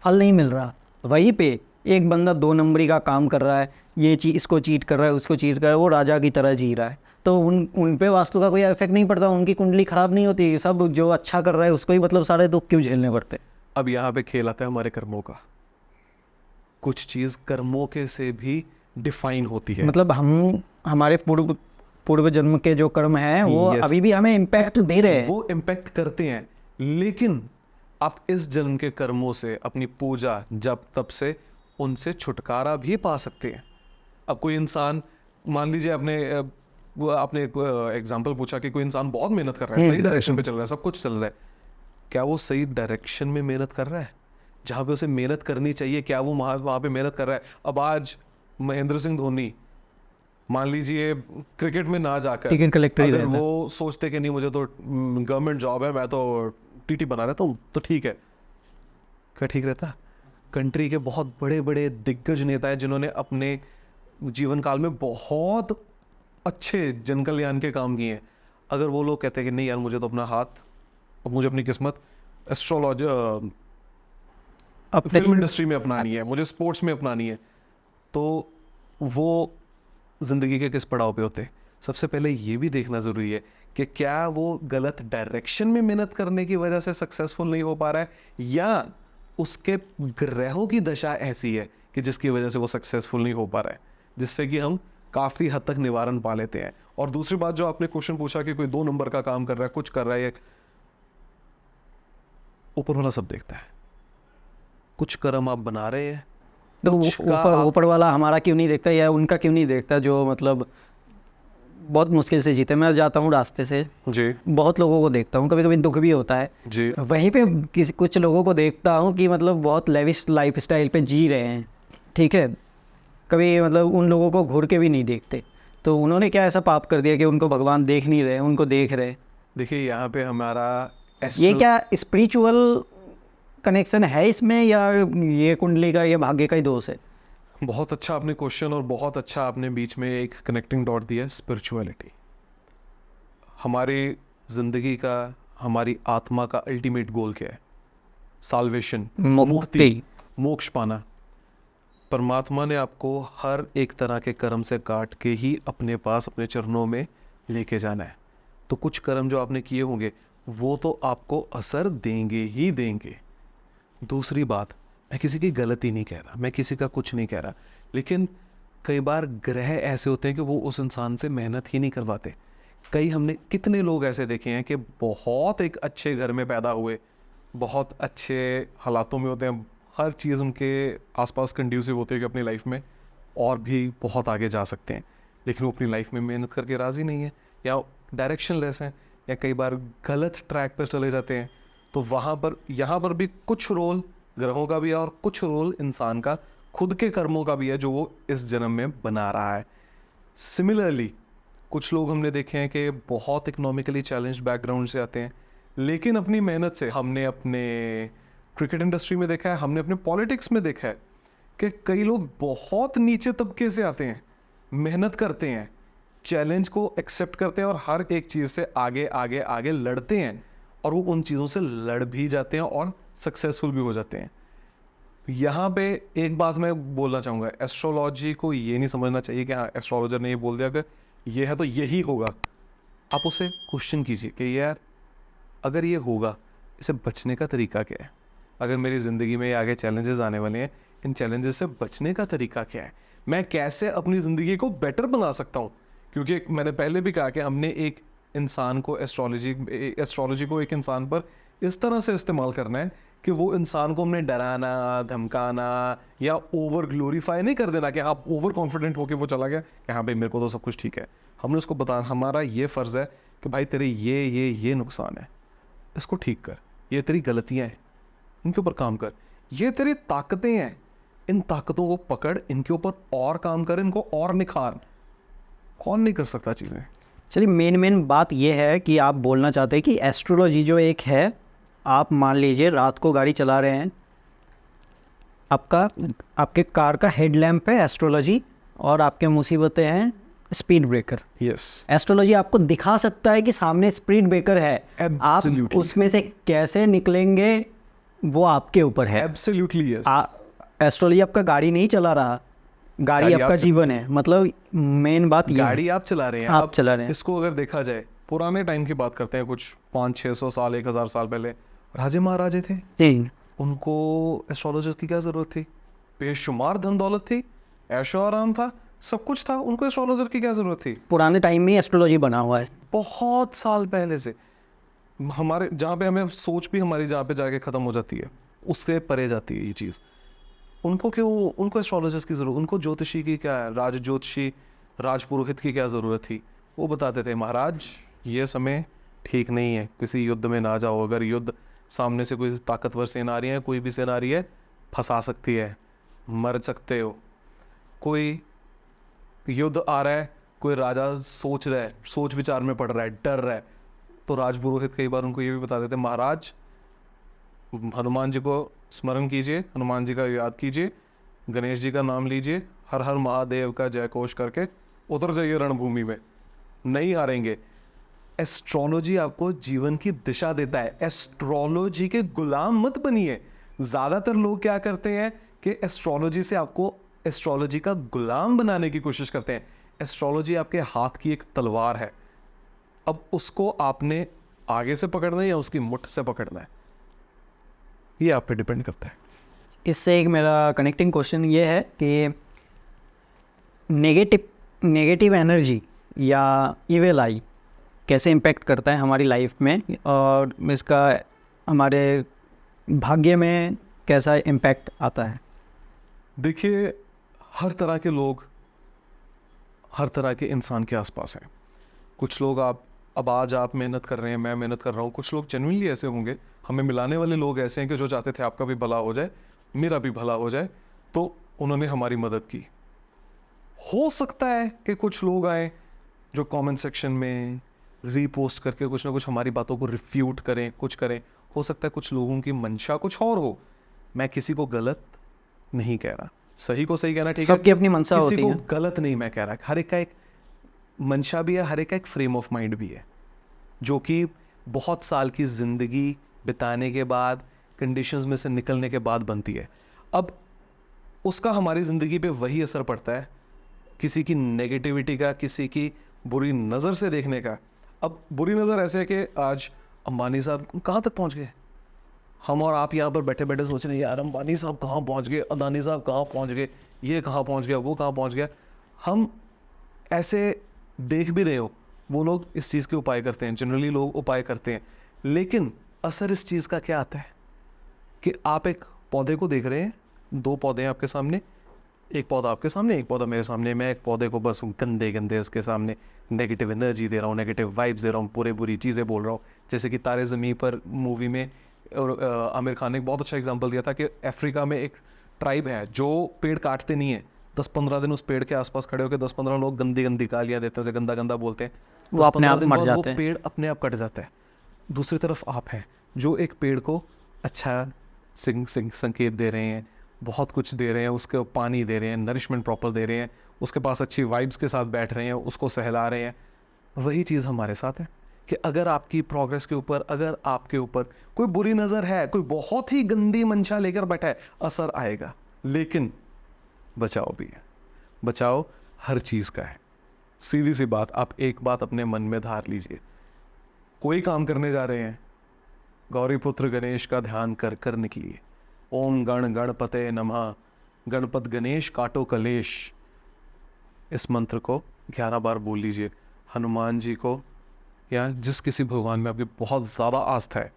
फल नहीं मिल रहा। वहीं पे एक बंदा 2 नंबरी का काम कर रहा है, ये चीज़ इसको चीट कर रहा है, उसको चीट कर रहा है, वो राजा की तरह जी रहा है, तो उन पे वास्तु का कोई इफेक्ट नहीं पड़ता, उनकी कुंडली ख़राब नहीं होती। सब जो अच्छा कर रहा है उसको ही मतलब सारे दुख क्यों झेलने पड़ते? अब यहाँ पे खेल आता है हमारे कर्मों का। कुछ चीज़ कर्मों के से भी डिफाइन होती है। मतलब हमारे पूर्व जन्म के जो कर्म हैं वो अभी भी हमें इम्पैक्ट दे रहे हैं। वो इम्पैक्ट करते हैं, लेकिन आप इस जन्म के कर्मों से, अपनी पूजा जप तप से उनसे छुटकारा भी पा सकते हैं। अब कोई इंसान, मान लीजिए आपने एक एग्जांपल पूछा कि कोई इंसान बहुत मेहनत कर रहा है, सही डायरेक्शन पे चल रहा है, सब कुछ चल रहा है, क्या वो सही डायरेक्शन में मेहनत कर रहा है जहाँ पे उसे मेहनत करनी चाहिए? क्या वो वहाँ पे मेहनत कर रहा है? अब आज महेंद्र सिंह धोनी मान लीजिए क्रिकेट में ना जाकर टिकट कलेक्टर ही अगर रहता है। वो सोचते कि नहीं मुझे तो गवर्नमेंट जॉब है, मैं तो टीटी बना रहता हूँ, तो ठीक है, क्या ठीक रहता? कंट्री के बहुत बड़े बड़े दिग्गज नेता हैं जिन्होंने अपने जीवन काल में बहुत अच्छे जन कल्याण के काम किए हैं, अगर वो लोग कहते हैं कि नहीं यार मुझे तो अपना हाथ, अब मुझे अपनी किस्मत एस्ट्रोलॉजी अपने फिल्म इंडस्ट्री में अपनानी है, मुझे स्पोर्ट्स में अपनानी है, तो वो ज़िंदगी के किस पड़ाव पे होते? सबसे पहले ये भी देखना ज़रूरी है कि क्या वो गलत डायरेक्शन में मेहनत करने की वजह से सक्सेसफुल नहीं हो पा रहा है, या उसके ग्रहों की दशा ऐसी है कि जिसकी वजह से वो सक्सेसफुल नहीं हो पा रहा है, जिससे कि हम काफ़ी हद तक निवारण पा लेते हैं। और दूसरी बात जो आपने क्वेश्चन पूछा कि कोई 2 नंबर का काम कर रहा है, कुछ कर रहा है, ऊपर वाला सब देखता है। कुछ कर्म आप बना रहे हैं तो कुछ का ऊपर आप- ऊपर वाला हमारा क्यों नहीं देखता या उनका क्यों नहीं देखता, जो मतलब बहुत मुश्किल से जीते। मैं जाता हूँ रास्ते से, जी बहुत लोगों को देखता हूँ, कभी कभी दुख भी होता है। जी वहीं पे किसी कुछ लोगों को देखता हूँ कि मतलब बहुत लेविश लाइफ स्टाइल पे जी रहे हैं, ठीक है, कभी मतलब उन लोगों को घूर के भी नहीं देखते। तो उन्होंने क्या ऐसा पाप कर दिया कि उनको भगवान देख नहीं रहे, उनको देख रहे? देखिए यहाँ पे हमारा ये astral- क्या स्पिरिचुअल कनेक्शन है इसमें, या ये कुंडली का, ये भाग्य का ही दोष है? बहुत अच्छा आपने क्वेश्चन और बहुत अच्छा आपने बीच में एक कनेक्टिंग डॉट दिया, स्पिरिचुअलिटी। हमारी जिंदगी का, हमारी आत्मा का अल्टीमेट गोल क्या है? साल्वेशन, मुक्ति। मोक्ष पाना। परमात्मा ने आपको हर एक तरह के कर्म से काट के ही अपने पास, अपने चरणों में लेके जाना है। तो कुछ कर्म जो आपने किए होंगे वो तो आपको असर देंगे ही देंगे। दूसरी बात, मैं किसी की गलती नहीं कह रहा, मैं किसी का कुछ नहीं कह रहा, लेकिन कई बार ग्रह ऐसे होते हैं कि वो उस इंसान से मेहनत ही नहीं करवाते। हमने कितने लोग ऐसे देखे हैं कि बहुत एक अच्छे घर में पैदा हुए, बहुत अच्छे हालातों में होते हैं, हर चीज़ उनके आसपास कंड्यूसिव होती है कि अपनी लाइफ में और भी बहुत आगे जा सकते हैं, लेकिन वो अपनी लाइफ में मेहनत करके राज़ी नहीं है, या डायरेक्शन लेस हैं, या कई बार गलत ट्रैक पर चले जाते हैं। तो वहाँ पर, यहाँ पर भी कुछ रोल ग्रहों का भी है और कुछ रोल इंसान का खुद के कर्मों का भी है जो वो इस जन्म में बना रहा है। सिमिलरली कुछ लोग हमने देखे हैं कि बहुत इकोनॉमिकली चैलेंज बैकग्राउंड से आते हैं, लेकिन अपनी मेहनत से, हमने अपने क्रिकेट इंडस्ट्री में देखा है, हमने अपने पॉलिटिक्स में देखा है कि कई लोग बहुत नीचे तबके से आते हैं, मेहनत करते हैं, चैलेंज को एक्सेप्ट करते हैं और हर एक चीज़ से आगे आगे आगे लड़ते हैं, और वो उन चीज़ों से लड़ भी जाते हैं और सक्सेसफुल भी हो जाते हैं। यहाँ पे एक बात मैं बोलना चाहूँगा, एस्ट्रोलॉजी को ये नहीं समझना चाहिए कि हाँ एस्ट्रोलॉजर ने ये बोल दिया कि ये है तो यही होगा। आप उसे क्वेश्चन कीजिए कि यार अगर ये होगा, इसे बचने का तरीका क्या है? अगर मेरी ज़िंदगी में ये आगे चैलेंजेस आने वाले हैं, इन चैलेंजेस से बचने का तरीका क्या है? मैं कैसे अपनी ज़िंदगी को बेटर बना सकता हूँ? क्योंकि मैंने पहले भी कहा कि हमने एक इंसान को एस्ट्रोलॉजी को एक इंसान पर इस तरह से इस्तेमाल करना है कि वो इंसान को हमने डराना, धमकाना या ओवर ग्लोरीफाई नहीं कर देना कि आप ओवर कॉन्फिडेंट होके वो चला गया कि हाँ भाई मेरे को तो सब कुछ ठीक है। हमने उसको बताना, हमारा ये फ़र्ज़ है कि भाई तेरे ये नुकसान है, इसको ठीक कर, ये तेरी गलतियाँ हैं, इनके ऊपर काम कर, ये तेरी ताकतें हैं, इन ताकतों को पकड़, इनके ऊपर और काम कर, इनको और निखार। कौन नहीं कर सकता चीज़ें? चलिए, मेन बात ये है कि आप बोलना चाहते हैं कि एस्ट्रोलॉजी जो एक है, आप मान लीजिए रात को गाड़ी चला रहे हैं, आपके कार का हेडलैम्प है एस्ट्रोलॉजी, और आपके मुसीबतें हैं स्पीड ब्रेकर। यस, एस्ट्रोलॉजी आपको दिखा सकता है कि सामने स्पीड ब्रेकर है, आप Absolutely. उसमें से कैसे निकलेंगे वो आपके ऊपर है। Absolutely yes. एस्ट्रोलॉजी आपका गाड़ी नहीं चला रहा, गाड़ी गाड़ी आपका आप जीवन है। मतलब मेन बात ये है। गाड़ी आप चला रहे हैं, आप अब चला रहे हैं। इसको अगर देखा जाए, पुराने टाइम की बात करते हैं, कुछ 500-600 साल, 1000 साल पहले राजे महाराजे थे, जी, उनको एस्ट्रोलॉजर्स की क्या ज़रूरत थी? बेशुमार धन दौलत थी, ऐशो आराम था, सब कुछ था, उनको एस्ट्रोलॉजर की क्या ज़रूरत थी? पुराने टाइम में एस्ट्रोलॉजी बना हुआ है। बहुत साल पहले से हमारे, जहाँ पे हमें सोच भी हमारी जहाँ पे जाके ख़त्म हो जाती है, उससे परे जाती है ये चीज़। उनको एस्ट्रोलॉजर्स की ज़रूरत, उनको ज्योतिषी की क्या है, राज ज्योतिषी राज पुरोहित की क्या ज़रूरत थी? वो बताते थे महाराज ये समय ठीक नहीं है, किसी युद्ध में ना जाओ, अगर युद्ध सामने से कोई ताकतवर सेना आ रही है, कोई भी सेना आ रही है, फंसा सकती है, मर सकते हो। कोई युद्ध आ रहा है, कोई राजा सोच रहा है, सोच विचार में पड़ रहा है, डर रहा है, तो राजपुरोहित कई बार उनको ये भी बता देते महाराज हनुमान जी को स्मरण कीजिए, हनुमान जी का याद कीजिए, गणेश जी का नाम लीजिए, हर हर महादेव का जय घोष करके उतर जाइए रणभूमि में, नहीं हारेंगे। एस्ट्रोलॉजी आपको जीवन की दिशा देता है, एस्ट्रोलॉजी के गुलाम मत बनिए। ज़्यादातर लोग क्या करते हैं कि एस्ट्रोलॉजी से आपको एस्ट्रोलॉजी का गुलाम बनाने की कोशिश करते हैं। एस्ट्रोलॉजी आपके हाथ की एक तलवार है, अब उसको आपने आगे से पकड़ना है या उसकी मुट्ठ से पकड़ना है, ये आप पे डिपेंड करता है। इससे एक मेरा कनेक्टिंग क्वेश्चन ये है कि नेगेटिव एनर्जी या इविल आई कैसे इम्पेक्ट करता है हमारी लाइफ में, और इसका हमारे भाग्य में कैसा इम्पैक्ट आता है? देखिए, हर तरह के लोग हर तरह के इंसान के आसपास हैं। कुछ लोग अब आज आप मेहनत कर रहे हैं, मैं मेहनत कर रहा हूँ, कुछ लोग जेन्युइनली ऐसे होंगे, हमें मिलाने वाले लोग ऐसे हैं कि जो चाहते थे आपका भी भला हो जाए, मेरा भी भला हो जाए, तो उन्होंने हमारी मदद की। हो सकता है कि कुछ लोग आए जो कमेंट सेक्शन में रीपोस्ट करके कुछ ना कुछ हमारी बातों को रिफ्यूट करें, कुछ करें। हो सकता है कुछ लोगों की मंशा कुछ और हो। मैं किसी को गलत नहीं कह रहा, सही को सही कहना ठीक है, सबकी अपनी मंशा किसी होती को है। गलत नहीं मैं कह रहा। हर एक का एक मंशा भी है, हर एक का एक फ्रेम ऑफ माइंड भी है, जो कि बहुत साल की ज़िंदगी बिताने के बाद, कंडीशंस में से निकलने के बाद बनती है। अब उसका हमारी ज़िंदगी पे वही असर पड़ता है, किसी की नेगेटिविटी का, किसी की बुरी नज़र से देखने का। अब बुरी नज़र ऐसे है कि आज अंबानी साहब कहाँ तक पहुँच गए, हम और आप यहाँ पर बैठे बैठे सोच रहे हैं यार अंबानी साहब कहाँ पहुँच गए, अदानी साहब कहाँ पहुँच गए, ये कहाँ पहुँच गया, वो कहाँ पहुँच गया। हम ऐसे देख भी रहे हो, वो लोग इस चीज़ के उपाय करते हैं, जनरली लोग उपाय करते हैं, लेकिन असर इस चीज़ का क्या आता है कि आप एक पौधे को देख रहे हैं, दो पौधे हैं आपके सामने, एक पौधा आपके सामने, एक पौधा मेरे सामने। मैं एक पौधे को बस गंदे गंदे इसके सामने नेगेटिव एनर्जी दे रहा हूँ, नेगेटिव वाइब्स दे रहा हूँ, बुरी चीज़ें बोल रहा हूँ। जैसे कि तारे ज़मीं पर मूवी में और आमिर खान ने एक बहुत अच्छा एग्जांपल दिया था कि अफ्रीका में एक ट्राइब है जो पेड़ काटते नहीं है, 10-15 दिन उस पेड़ के आसपास खड़े होकर 10-15 लोग गंदी गंदी गालियाँ देते हैं, उसे गंदा गंदा बोलते हैं, वो अपने 10-15 आप दिन मर बाद जाते हैं। वो पेड़ अपने आप कट जाता है। दूसरी तरफ आप हैं जो एक पेड़ को अच्छा संकेत दे रहे हैं, बहुत कुछ दे रहे हैं, उसके पानी दे रहे हैं, नरिशमेंट प्रॉपर दे रहे हैं, उसके पास अच्छी वाइब्स के साथ बैठ रहे हैं, उसको सहला रहे हैं। वही चीज़ हमारे साथ है कि अगर आपकी प्रोग्रेस के ऊपर, अगर आपके ऊपर कोई बुरी नज़र है, कोई बहुत ही गंदी मंशा लेकर बैठा है, असर आएगा। लेकिन बचाव भी है, बचाव हर चीज़ का है। सीधी सी बात, आप एक बात अपने मन में धार लीजिए, कोई काम करने जा रहे हैं, गौरी पुत्र गणेश का ध्यान कर कर निकलिए। ओम गण गणपते नमः, गणपत गणेश काटो कलेश, इस मंत्र को 11 बार बोल लीजिए। हनुमान जी को या जिस किसी भगवान में आपकी बहुत ज़्यादा आस्था है,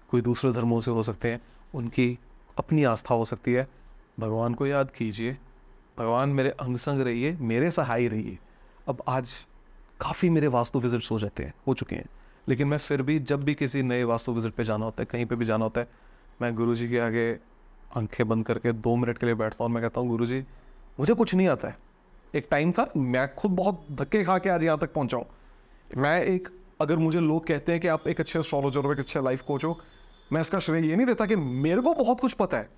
कोई दूसरे धर्मों से हो सकते हैं, उनकी अपनी आस्था हो सकती है, भगवान को याद कीजिए, भगवान मेरे अंग संग रहिए, मेरे सहाय रहिए। अब आज काफ़ी मेरे वास्तु विजिट्स हो चुके हैं, लेकिन मैं फिर भी जब भी किसी नए वास्तु विजिट पे जाना होता है, कहीं पे भी जाना होता है, मैं गुरुजी के आगे आंखें बंद करके 2 मिनट के लिए बैठता हूँ और मैं कहता हूँ गुरुजी मुझे कुछ नहीं आता है। एक टाइम था मैं खुद बहुत धक्के खा के आज यहाँ तक पहुँचा हूँ। मैं एक, अगर मुझे लोग कहते हैं कि आप एक अच्छे एस्ट्रोलॉजर हो, एक अच्छे लाइफ कोच हो, मैं इसका श्रेय ये नहीं देता कि मेरे को बहुत कुछ पता है,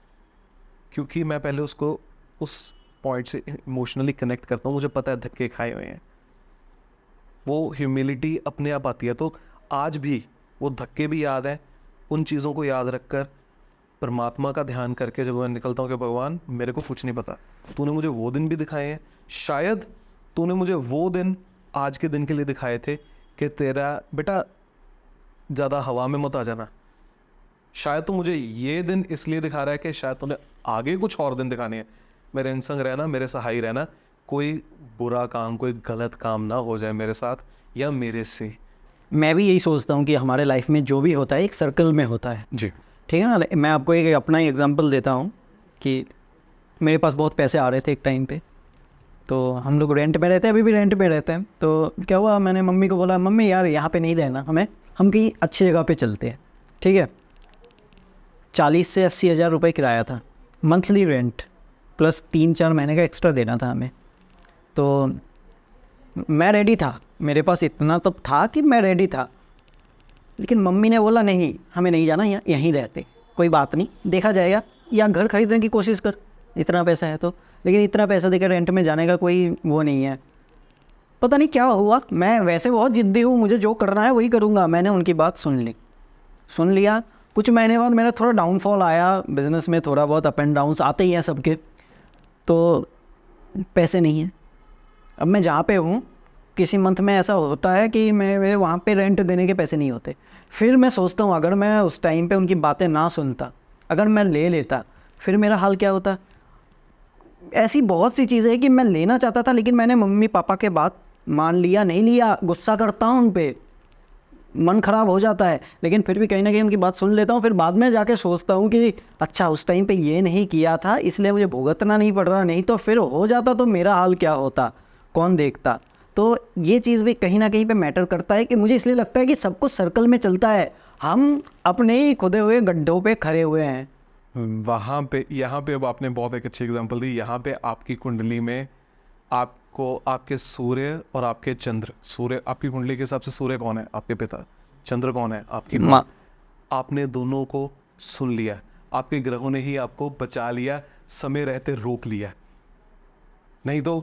क्योंकि मैं पहले उसको उस पॉइंट से इमोशनली कनेक्ट करता हूँ। मुझे पता है धक्के खाए हुए हैं, वो ह्यूमिलिटी अपने आप आती है। तो आज भी वो धक्के भी याद हैं, उन चीज़ों को याद रखकर परमात्मा का ध्यान करके जब मैं निकलता हूँ कि भगवान मेरे को कुछ नहीं पता, तूने मुझे वो दिन भी दिखाए हैं, शायद तूने मुझे वो दिन आज के दिन के लिए दिखाए थे कि तेरा बेटा ज़्यादा हवा में मत आ जाना, शायद तो मुझे ये दिन इसलिए दिखा रहा है कि शायद तूने आगे कुछ और दिन दिखाने हैं। मेरे अंग संग रहना, मेरे सहाय रहना, कोई बुरा काम, कोई गलत काम ना हो जाए मेरे साथ या मेरे से। मैं भी यही सोचता हूँ कि हमारे लाइफ में जो भी होता है एक सर्कल में होता है, जी ठीक है ना। मैं आपको एक अपना ही एग्जांपल देता हूँ कि मेरे पास बहुत पैसे आ रहे थे एक टाइम पे, तो हम लोग रेंट में रहते हैं, अभी भी रेंट में रहते हैं। तो क्या हुआ, मैंने मम्मी को बोला, मम्मी यार यहाँ पे नहीं रहना हमें, हम कहीं अच्छी जगह पे चलते हैं, ठीक है। 40 से 80 हज़ार रुपये किराया था, मंथली रेंट, प्लस 3-4 महीने का एक्स्ट्रा देना था हमें। तो मैं रेडी था, मेरे पास इतना तो था कि मैं रेडी था, लेकिन मम्मी ने बोला नहीं हमें नहीं जाना, यहाँ यहीं रहते, कोई बात नहीं देखा जाएगा, या घर खरीदने की कोशिश कर, इतना पैसा है तो। लेकिन इतना पैसा देकर रेंट में जाने का कोई वो नहीं है। पता नहीं क्या हुआ, मैं वैसे बहुत ज़िद्दी हूँ, मुझे जो करना है वही करूँगा। मैंने उनकी बात सुन लिया। कुछ महीने बाद मेरा थोड़ा डाउनफॉल आया बिज़नेस में, थोड़ा बहुत अप एंड डाउन्स आते ही हैं सबके। तो पैसे नहीं हैं। अब मैं जहाँ पे हूँ, किसी मंथ में ऐसा होता है कि मेरे वहाँ पे रेंट देने के पैसे नहीं होते। फिर मैं सोचता हूँ अगर मैं उस टाइम पे उनकी बातें ना सुनता, अगर मैं ले लेता, फिर मेरा हाल क्या होता। ऐसी बहुत सी चीज़ें हैं कि मैं लेना चाहता था, लेकिन मैंने मम्मी पापा के बात मान लिया, नहीं लिया, गुस्सा करता हूँ उन पे, मन ख़राब हो जाता है, लेकिन फिर भी कहीं ना कहीं उनकी बात सुन लेता हूँ। फिर बाद में जाके सोचता हूँ कि अच्छा उस टाइम पे ये नहीं किया था, इसलिए मुझे भुगतना नहीं पड़ रहा, नहीं तो फिर हो जाता तो मेरा हाल क्या होता, कौन देखता। तो ये चीज़ भी कहीं ना कहीं पे मैटर करता है कि मुझे इसलिए लगता है कि सब कुछ सर्कल में चलता है, हम अपने ही खुदे हुए गड्ढों पे खड़े हुए हैं। वहाँ पे, यहाँ पे अब आपने बहुत एक अच्छी एग्जांपल दी। यहाँ पे आपकी कुंडली में आपको आपके सूर्य और आपके चंद्र, सूर्य आपकी कुंडली के हिसाब से सूर्य कौन है? आपके पिता। चंद्र कौन है? आपकी माँ। आपने दोनों को सुन लिया, आपके ग्रहों ने ही आपको बचा लिया, समय रहते रोक लिया, नहीं तो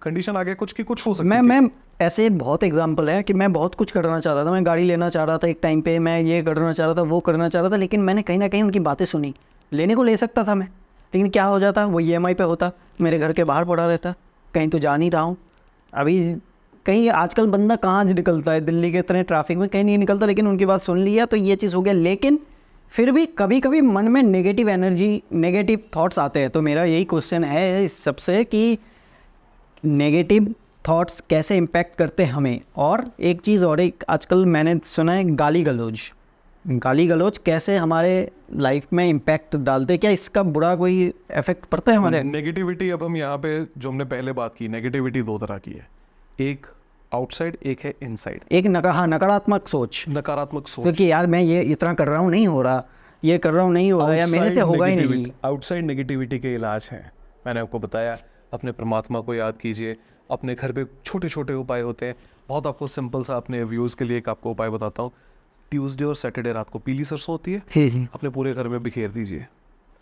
कंडीशन आगे कुछ की कुछ हो सकती थी। मैं ऐसे बहुत एग्जांपल है कि मैं बहुत कुछ करना चाह रहा था, मैं गाड़ी लेना चाह रहा था एक टाइम पे, मैं ये करना चाह रहा था, वो करना चाह रहा था, लेकिन मैंने कहीं ना कहीं उनकी बातें सुनी। लेने को ले सकता था मैं, लेकिन क्या हो जाता, वो EMI पे होता, मेरे घर के बाहर पड़ा रहता, कहीं तो जा नहीं रहा हूँ अभी। कहीं आजकल बंदा कहाँ निकलता है, दिल्ली के इतने ट्रैफिक में कहीं नहीं निकलता, लेकिन उनकी बात सुन लिया तो ये चीज़ हो गया। लेकिन फिर भी कभी कभी मन में नेगेटिव एनर्जी, नेगेटिव थॉट्स आते हैं। तो मेरा यही क्वेश्चन है इस सबसे कि नेगेटिव थॉट्स कैसे इम्पैक्ट करते हैं हमें। और एक चीज़ और, एक आजकल मैंने सुना है गाली गलौज कैसे हमारे लाइफ में इम्पैक्ट डालते, क्या इसका बुरा कोई इफेक्ट पड़ता है हमारे? नेगेटिविटी, अब हम यहाँ पे जो हमने पहले बात की, नेगेटिविटी दो तरह की है, एक आउटसाइड, एक है इनसाइड। एक नकारात्मक सोच, नकारात्मक सोच, क्योंकि यार मैं ये इतना कर रहा हूँ नहीं हो रहा, ये कर रहा हूँ नहीं हो रहा, या मेरे से होगा ही नहीं। आउटसाइड नेगेटिविटी के इलाज हैं, मैंने आपको बताया। अपने परमात्मा को याद कीजिए, अपने घर पे छोटे छोटे उपाय होते हैं। बहुत आपको सिंपल सा, अपने व्यूज़ के लिए एक आपको उपाय बताता हूँ। ट्यूसडे और सैटरडे रात को पीली सरसों होती है, अपने पूरे घर में बिखेर दीजिए,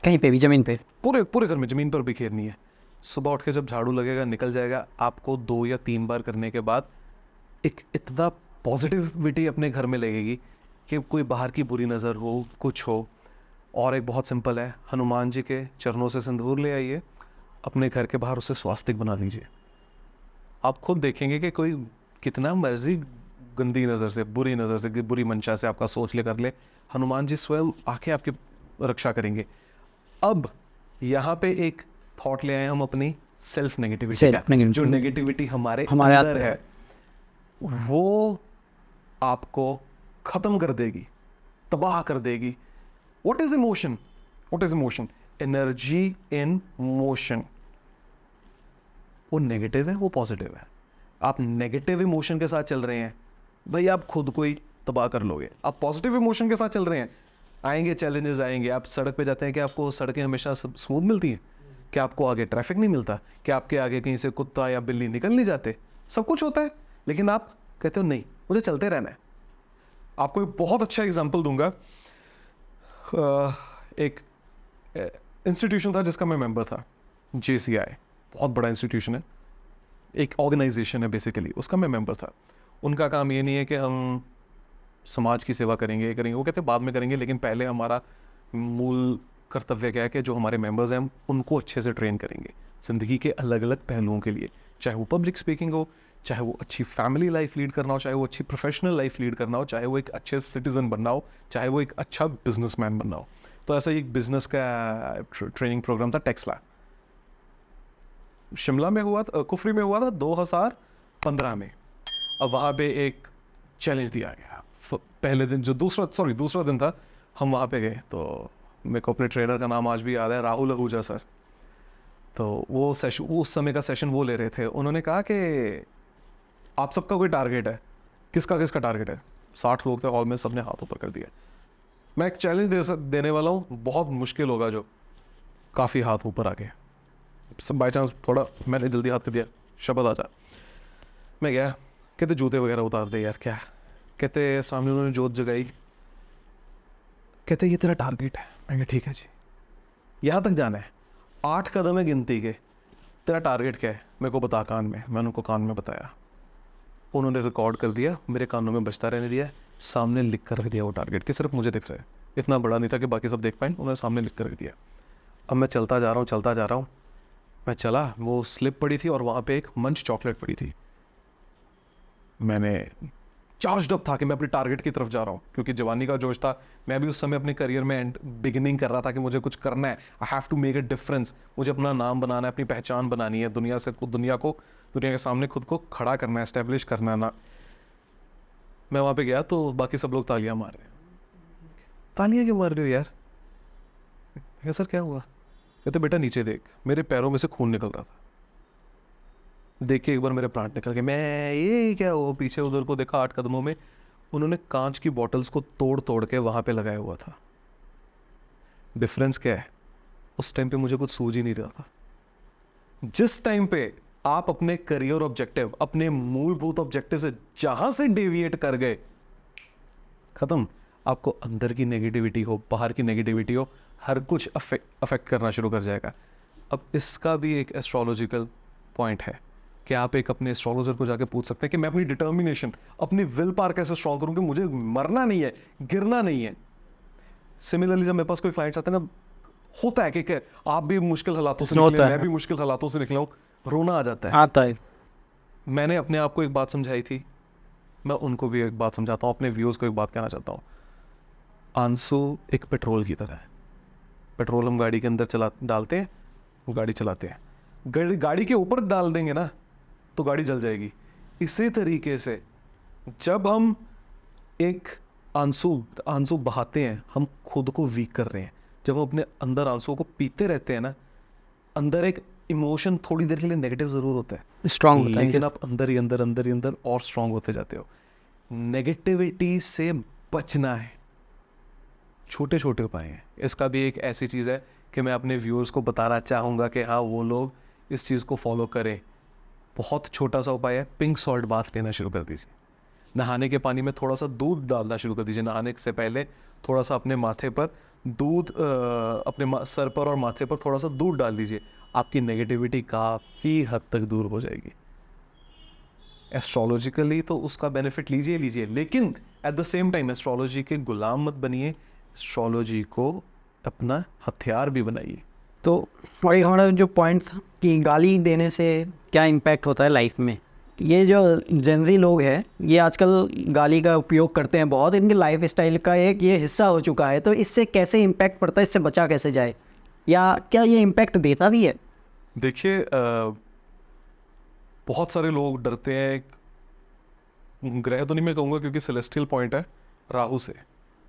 कहीं पे भी, ज़मीन पे, पूरे घर में ज़मीन पर बिखेरनी है। सुबह उठ के जब झाड़ू लगेगा, निकल जाएगा, आपको 2 या 3 बार करने के बाद एक इतना पॉजिटिविटी अपने घर में लगेगी कि कोई बाहर की बुरी नज़र हो, कुछ हो। और एक बहुत सिंपल है, हनुमान जी के चरणों से सिंदूर ले आइए, अपने घर के बाहर उसे स्वास्तिक बना दीजिए। आप खुद देखेंगे कि कोई कितना मर्जी गंदी नज़र से, बुरी नज़र से, बुरी मंशा से आपका सोच ले कर ले, हनुमान जी स्वयं आके आपकी रक्षा करेंगे। अब यहाँ पे एक थॉट ले आए हम अपनी सेल्फ नेगेटिविटी का, जो नेगेटिविटी हमारे अंदर है वो आपको ख़त्म कर देगी, तबाह कर देगी। What is emotion? What is emotion? Energy in motion. वो नेगेटिव है, वो पॉजिटिव है। आप नेगेटिव इमोशन के साथ चल रहे हैं, भाई आप खुद को ही तबाह कर लोगे। आप पॉजिटिव इमोशन के साथ चल रहे हैं, आएंगे चैलेंजेस आएंगे। आप सड़क पे जाते हैं कि आपको सड़कें हमेशा स्मूथ मिलती हैं? क्या आपको आगे ट्रैफिक नहीं मिलता? क्या आपके आगे कहीं से कुत्ता या बिल्ली निकल नहीं जाते? सब कुछ होता है, लेकिन आप कहते हो नहीं, मुझे चलते रहना है। आपको एक बहुत अच्छा एग्जाम्पल दूंगा। एक इंस्टीट्यूशन था जिसका मैं मेंबर था, JCI, बहुत बड़ा इंस्टीट्यूशन है, एक ऑर्गेनाइजेशन है बेसिकली, उसका मैं मेंबर था। उनका काम ये नहीं है कि हम समाज की सेवा करेंगे, वो कहते हैं बाद में करेंगे, लेकिन पहले हमारा मूल कर्तव्य क्या है कि जो हमारे मेंबर्स हैं हम उनको अच्छे से ट्रेन करेंगे ज़िंदगी के अलग अलग पहलुओं के लिए, चाहे वो पब्लिक स्पीकिंग हो, चाहे वो अच्छी फैमिली लाइफ लीड करना हो, चाहे वो अच्छी प्रोफेशनल लाइफ लीड करना हो, चाहे वो एक अच्छे सिटीज़न बनना हो, चाहे वो एक अच्छा बिजनेसमैन बनना हो। तो ऐसा एक बिजनेस का ट्रेनिंग प्रोग्राम था, टेक्सला, शिमला में हुआ था, कुफरी में हुआ था 2015 में। अब वहाँ पे एक चैलेंज दिया गया। पहले दिन जो दूसरा दिन था, हम वहाँ पे गए, तो मेरे को अपने ट्रेनर का नाम आज भी याद है, राहुल आहूजा सर। तो वो सेशन, उस समय का सेशन वो ले रहे थे। उन्होंने कहा कि आप सबका कोई टारगेट है, किसका किसका टारगेट है। 60 लोग थे हॉल में, सबने हाथ ऊपर कर दिया। मैं एक चैलेंज देने वाला हूँ, बहुत मुश्किल होगा जो। काफ़ी हाथ ऊपर आ गए, सब बाई चांस थोड़ा मैंने जल्दी हाथ कर दिया, शब्द आ जा। मैं गया, कहते जूते वगैरह उतार दे यार, क्या। कहते सामने उन्होंने जोत जगाई, कहते ये तेरा टारगेट है। मैंने ठीक है जी, यहाँ तक जाना है, 8 कदम है गिनती के, तेरा टारगेट क्या है मेरे को बता कान में। मैंने उनको कान में बताया, उन्होंने रिकॉर्ड कर दिया, मेरे कानों में बजता रहने दिया, सामने लिख कर रख दिया वो टारगेट, कि सिर्फ मुझे दिख रहा है, इतना बड़ा नहीं था कि बाकी सब देख पाए, उन्होंने सामने लिख कर रख दिया। अब मैं चलता जा रहा हूँ, मैं चला, वो स्लिप पड़ी थी और वहाँ पे एक मंच चॉकलेट पड़ी थी। मैंने चार्ज्ड अप था कि मैं अपने टारगेट की तरफ जा रहा हूँ, क्योंकि जवानी का जोश था। मैं भी उस समय अपने करियर में बिगिनिंग कर रहा था कि मुझे कुछ करना है, I have to make a difference, मुझे अपना नाम बनाना है, अपनी पहचान बनानी है, दुनिया के सामने खुद को खड़ा करना है, एस्टेब्लिश करना है ना। मैं वहाँ पे गया तो बाकी सब लोग तालियां मार रहे हैं। तालियां क्यों मार रहे हो यार? मैं सर क्या हुआ? कहते बेटा नीचे देख, मेरे पैरों में से खून निकल रहा था, देख के एक बार मेरे प्राण निकल गए। मैं ये क्या हुआ, पीछे उधर को देखा, 8 कदमों में उन्होंने कांच की बॉटल्स को तोड़ तोड़ के वहां पे लगाया हुआ था। डिफरेंस क्या है? उस टाइम पे मुझे कुछ सूझ ही नहीं रहा था। जिस टाइम पे आप अपने करियर ऑब्जेक्टिव, अपने मूलभूत ऑब्जेक्टिव से जहां से डेविएट कर गए, खत्म। आपको अंदर की नेगेटिविटी हो, बाहर की नेगेटिविटी हो, हर कुछ अफेक्ट करना शुरू कर जाएगा। अब इसका भी एक एस्ट्रोलॉजिकल पॉइंट है कि आप एक अपने एस्ट्रोलॉजर को जाके पूछ सकते हैं कि मैं अपनी डिटर्मिनेशन, अपनी विल पावर कैसे स्ट्रॉन्ग करूं कि मुझे मरना नहीं है, गिरना नहीं है। सिमिलरली जब मेरे पास कोई क्लाइंट्स आते हैं ना, होता है कि आप भी मुश्किल हालातों से निकले, मैं भी मुश्किल हालातों से निकला हूं, रोना आ जाता है। आता है। मैंने अपने आप को एक बात समझाई थी, मैं उनको भी एक बात समझाता हूँ, अपने व्यूअर्स को एक बात कहना चाहता हूँ। आंसू एक पेट्रोल की तरह है। पेट्रोल हम गाड़ी के अंदर डालते हैं, वो गाड़ी चलाते हैं। गाड़ी के ऊपर डाल देंगे ना तो गाड़ी जल जाएगी। इसी तरीके से जब हम एक आंसू बहाते हैं, हम खुद को वीक कर रहे हैं। जब हम अपने अंदर आंसुओं को पीते रहते हैं ना, अंदर एक इमोशन थोड़ी देर के लिए नेगेटिव जरूर होता है, स्ट्रांग होता है, लेकिन आप अंदर ही अंदर और स्ट्रांग होते जाते हो। नेगेटिविटी से बचना है, छोटे छोटे उपाय हैं। इसका भी एक ऐसी चीज़ है कि मैं अपने व्यूअर्स को बताना चाहूँगा कि हाँ, वो लोग इस चीज़ को फॉलो करें। बहुत छोटा सा उपाय है, पिंक सॉल्ट बाथ लेना शुरू कर दीजिए। नहाने के पानी में थोड़ा सा दूध डालना शुरू कर दीजिए। नहाने से पहले थोड़ा सा अपने माथे पर दूध, अपने सर पर और माथे पर थोड़ा सा दूध डाल दीजिए। आपकी नेगेटिविटी काफ़ी हद तक दूर हो जाएगी। एस्ट्रोलॉजिकली तो उसका बेनिफिट लीजिए, लेकिन at the same time astrology के गुलाम मत बनिए, एस्ट्रोलॉजी को अपना हथियार भी बनाइए। तो और एक हमारा जो पॉइंट था कि गाली देने से क्या इम्पैक्ट होता है लाइफ में, ये जो जेंजी लोग हैं ये आजकल गाली का उपयोग करते हैं बहुत, इनके लाइफ स्टाइल का एक ये हिस्सा हो चुका है। तो इससे कैसे इम्पैक्ट पड़ता है, इससे बचा कैसे जाए, या क्या ये इम्पैक्ट देता भी है? देखिए, बहुत सारे लोग डरते हैं, ग्रह तो नहीं मैं कहूँगा क्योंकि सेलेस्टियल पॉइंट है, राहु से।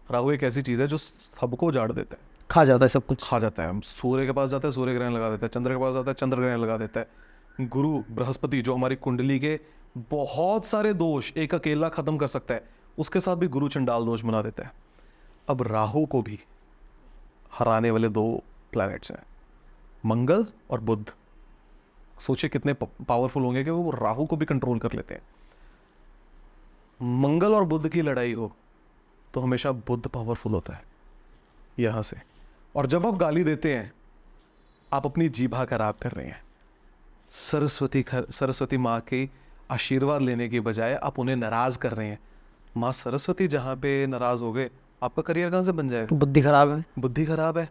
राहु एक ऐसी चीज़ है जो सबको उजाड़ देता है, खा जाता है, सब कुछ खा जाता है। हम सूर्य के पास जाते हैं, सूर्य ग्रहण लगा देता है। चंद्र के पास जाता है, चंद्र ग्रहण लगा देता है। गुरु बृहस्पति जो हमारी कुंडली के बहुत सारे दोष एक अकेला खत्म कर सकता है, उसके साथ भी गुरु चंडाल दोष बना देता है। अब राहु को भी हराने वाले 2 प्लैनेट्स हैं, मंगल और बुध। सोचिए कितने पावरफुल होंगे कि वो राहु को भी कंट्रोल कर लेते हैं। मंगल और बुध की लड़ाई हो तो हमेशा बुध पावरफुल होता है यहाँ से। और जब आप गाली देते हैं, आप अपनी जीभा खराब कर रहे हैं। सरस्वती माँ के आशीर्वाद लेने के बजाय आप उन्हें नाराज कर रहे हैं। माँ सरस्वती जहाँ पे नाराज हो गए, आपका करियर कहाँ से बन जाएगा? बुद्धि खराब है। बुद्धि खराब है।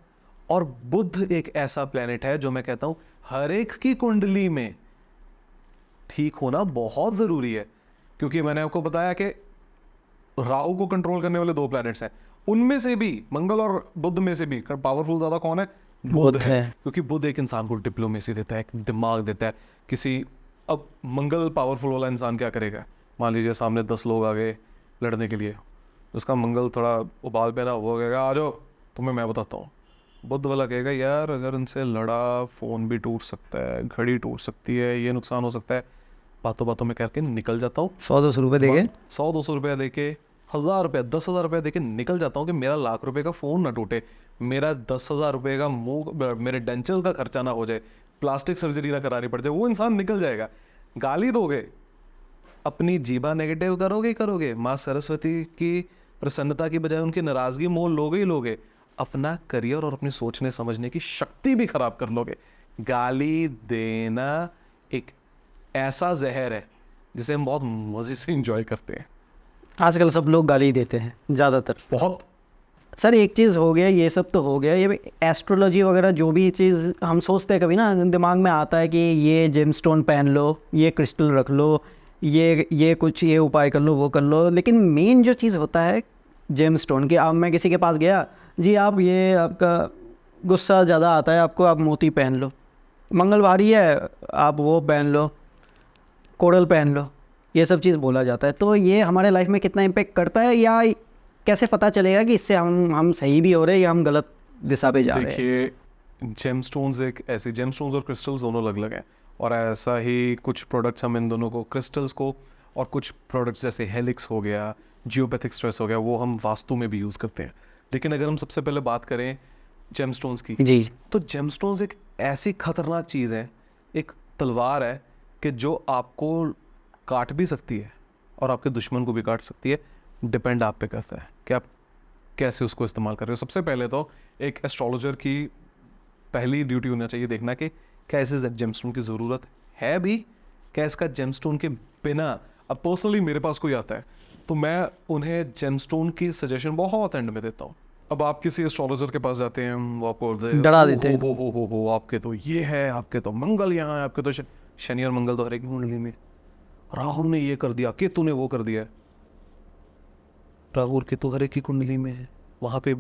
और बुध एक ऐसा प्लेनेट है जो मैं कहता हूँ हर एक की कुंडली में ठीक होना बहुत जरूरी है, क्योंकि मैंने आपको बताया कि राहु को कंट्रोल करने वाले 2 प्लैनेट्स हैं, उनमें से भी मंगल और बुध में से भी पावरफुल ज्यादा कौन है? बुध है। क्योंकि बुध एक इंसान को डिप्लोमेसी देता है, एक दिमाग देता है। अब मंगल पावरफुल वाला इंसान क्या करेगा? मान लीजिए सामने 10 लोग आ गए लड़ने के लिए, उसका मंगल थोड़ा उबाल पैदा हो गया, आ जाओ तुम्हें मैं बताता हूँ। बुद्ध वाला कहेगा यार अगर उनसे लड़ा, फ़ोन भी टूट सकता है, घड़ी टूट सकती है, ये नुकसान हो सकता है, बातों बातों में करके निकल जाता हूँ। 100-200 रुपये देंगे। 100-200 रुपया दे के, 1000 रुपया, 10,000 रुपया दे के निकल जाता हूँ कि मेरा लाख रुपए का फ़ोन ना टूटे, मेरा 10,000 रुपये का मुंह, मेरे डेंचर्स का खर्चा ना हो जाए, प्लास्टिक सर्जरी ना करानी पड़ जाए, वो इंसान निकल जाएगा। गाली दोगे, अपनी जीभा नेगेटिव करोगे ही करोगे, माँ सरस्वती की प्रसन्नता की बजाय उनकी नाराज़गी मोल लोगे ही लोगे, अपना करियर और अपनी सोचने समझने की शक्ति भी खराब कर लोगे। गाली देना एक ऐसा जहर है जिसे हम बहुत मज़े से इंजॉय करते हैं। आजकल सब लोग गाली देते हैं ज़्यादातर। बहुत। सर एक चीज़ हो गया, ये सब तो हो गया, ये एस्ट्रोलॉजी वगैरह जो भी चीज़ हम सोचते हैं कभी ना, दिमाग में आता है कि ये जेमस्टोन पहन लो, ये क्रिस्टल रख लो, ये कुछ ये उपाय कर लो, वो कर लो, लेकिन मेन जो चीज़ होता है जेमस्टोन की। अब मैं किसी के पास गया, जी आप ये आपका गुस्सा ज़्यादा आता है आपको, आप मोती पहन लो, मंगलवारी है आप वो पहन लो, कोरल पहन लो, ये सब चीज़ बोला जाता है। तो ये हमारे लाइफ में कितना इम्पेक्ट करता है, या कैसे पता चलेगा कि इससे हम सही भी हो रहे हैं या हम गलत दिशा पे जा रहे हैं? देखिए जेमस्टोन्स एक ऐसे, जेमस्टोन्स और क्रिस्टल्स दोनों अलग अलग हैं, और ऐसा ही कुछ प्रोडक्ट्स हम इन दोनों को, क्रिस्टल्स को, और कुछ प्रोडक्ट्स जैसे हेलिक्स हो गया, जियोपैथिक स्ट्रेस हो गया, वो हम वास्तु में भी यूज़ करते हैं। लेकिन अगर हम सबसे पहले बात करें जेमस्टोन्स की, जी। तो जेमस्टोन्स एक ऐसी खतरनाक चीज़ है, एक तलवार है कि जो आपको काट भी सकती है और आपके दुश्मन को भी काट सकती है। डिपेंड आप पे करता है कि आप कैसे उसको इस्तेमाल कर रहे हो। सबसे पहले तो एक एस्ट्रोलॉजर की पहली ड्यूटी होना चाहिए देखना कि क्या इसे जेमस्टोन की ज़रूरत है भी, क्या इसका जेमस्टोन के बिना, अब पर्सनली मेरे पास कोई आता है तो मैं उन्हें जेमस्टोन की सजेशन बहुत एंड में देता हूँ। अब आप किसी एस्ट्रोलॉजर के पास जाते हैं, वो आपको डरा देते हैं। हो आपके तो ये है, आपके तो मंगल यहाँ है, आपके तो शनि और मंगल तो हर एक कुंडली में, राहु ने ये कर दिया, केतु ने वो कर दिया। राहु और केतु हर एक की कुंडली में है, वहाँ पे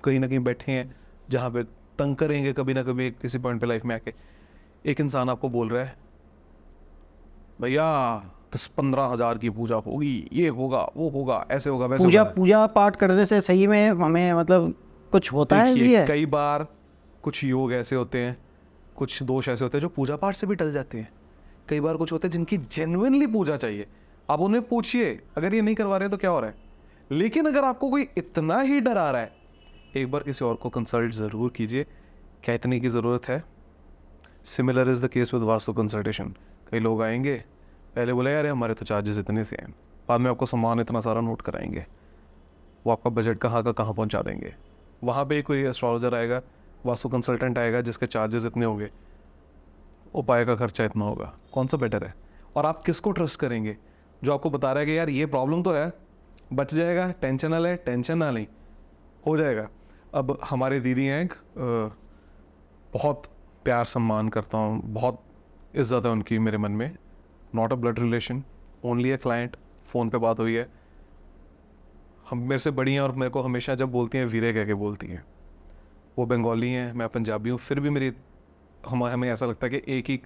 कहीं ना कहीं बैठे हैं जहाँ पे तंग करेंगे कभी ना कभी किसी पॉइंट पे लाइफ में आके। एक इंसान आपको बोल रहा है भैया 10-15 हज़ार की पूजा होगी, ये होगा, वो होगा, ऐसे होगा, वैसे होगा। पूजा पाठ करने से सही में हमें मतलब कुछ होता है भी देखिए, है? कई बार कुछ योग ऐसे होते हैं, कुछ दोष ऐसे होते हैं जो पूजा पाठ से भी टल जाते हैं। कई बार कुछ होते हैं जिनकी जेन्युइनली पूजा चाहिए, आप उन्हें पूछिए अगर ये नहीं करवा रहे हैं तो क्या हो रहा है। लेकिन अगर आपको कोई इतना ही डर आ रहा है, एक बार किसी और को कंसल्ट ज़रूर कीजिए, क्या इतनी की ज़रूरत है। Similar is the case with vastu consultation. कई लोग आएंगे, पहले बोले यार हमारे तो चार्जेस इतने से हैं, बाद में आपको सामान इतना सारा नोट कराएंगे, वो आपका बजट कहाँ का कहाँ पहुँचा देंगे। वहाँ पे कोई एस्ट्रोलॉजर आएगा, वास्तु कंसल्टेंट आएगा जिसके चार्जेस इतने होंगे, उपाय का खर्चा इतना होगा, कौन सा बेटर है। और आप किसको ट्रस्ट करेंगे जो आपको बता रहा है कि यार ये प्रॉब्लम तो है, बच जाएगा, टेंशन ना ले, टेंशन ना लें, हो जाएगा। अब हमारे दीदी हैं एक, बहुत प्यार सम्मान करता हूँ, बहुत इज्जत है उनकी मेरे मन में, not a blood relation, only a client. Phone पे बात हुई है, हम मेरे से बड़ी हैं और मेरे को हमेशा जब बोलती हैं वीरे कह के बोलती हैं। वो बंगाली हैं, मैं पंजाबी हूँ, फिर भी हमें ऐसा लगता है कि एक ही,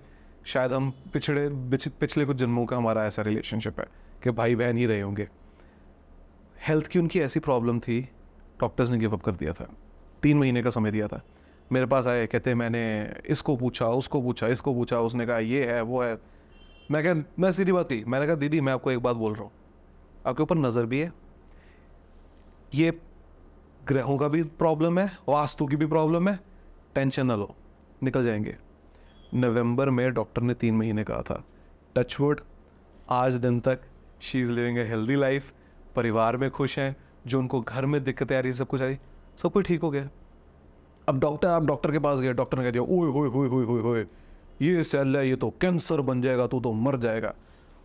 शायद हम पिछले कुछ जन्मों का हमारा ऐसा रिलेशनशिप है कि भाई बहन ही रहे होंगे। हेल्थ की उनकी ऐसी प्रॉब्लम थी, डॉक्टर्स ने गिव अप कर दिया था, 3 महीने का समय दिया था। मेरे पास आए, कहते मैंने इसको पूछा, उसको पूछा, इसको पूछा, उसने कहा ये है वो है। मैं सीधी बात कही, मैंने कहा दीदी मैं आपको एक बात बोल रहा हूँ, आपके ऊपर नज़र भी है, ये ग्रहों का भी प्रॉब्लम है, वास्तु की भी प्रॉब्लम है, टेंशन ना लो, निकल जाएंगे। नवंबर में डॉक्टर ने 3 महीने कहा था, टचवुड आज दिन तक she is living a healthy life, परिवार में खुश हैं, जो उनको घर में दिक्कतें आ रही सब कुछ सब कुछ ठीक हो गया। अब आप डॉक्टर के पास गए, डॉक्टर ने कह दिया ओए होए होए होए होए होए ये सेल है, ये तो कैंसर बन जाएगा, तो मर जाएगा।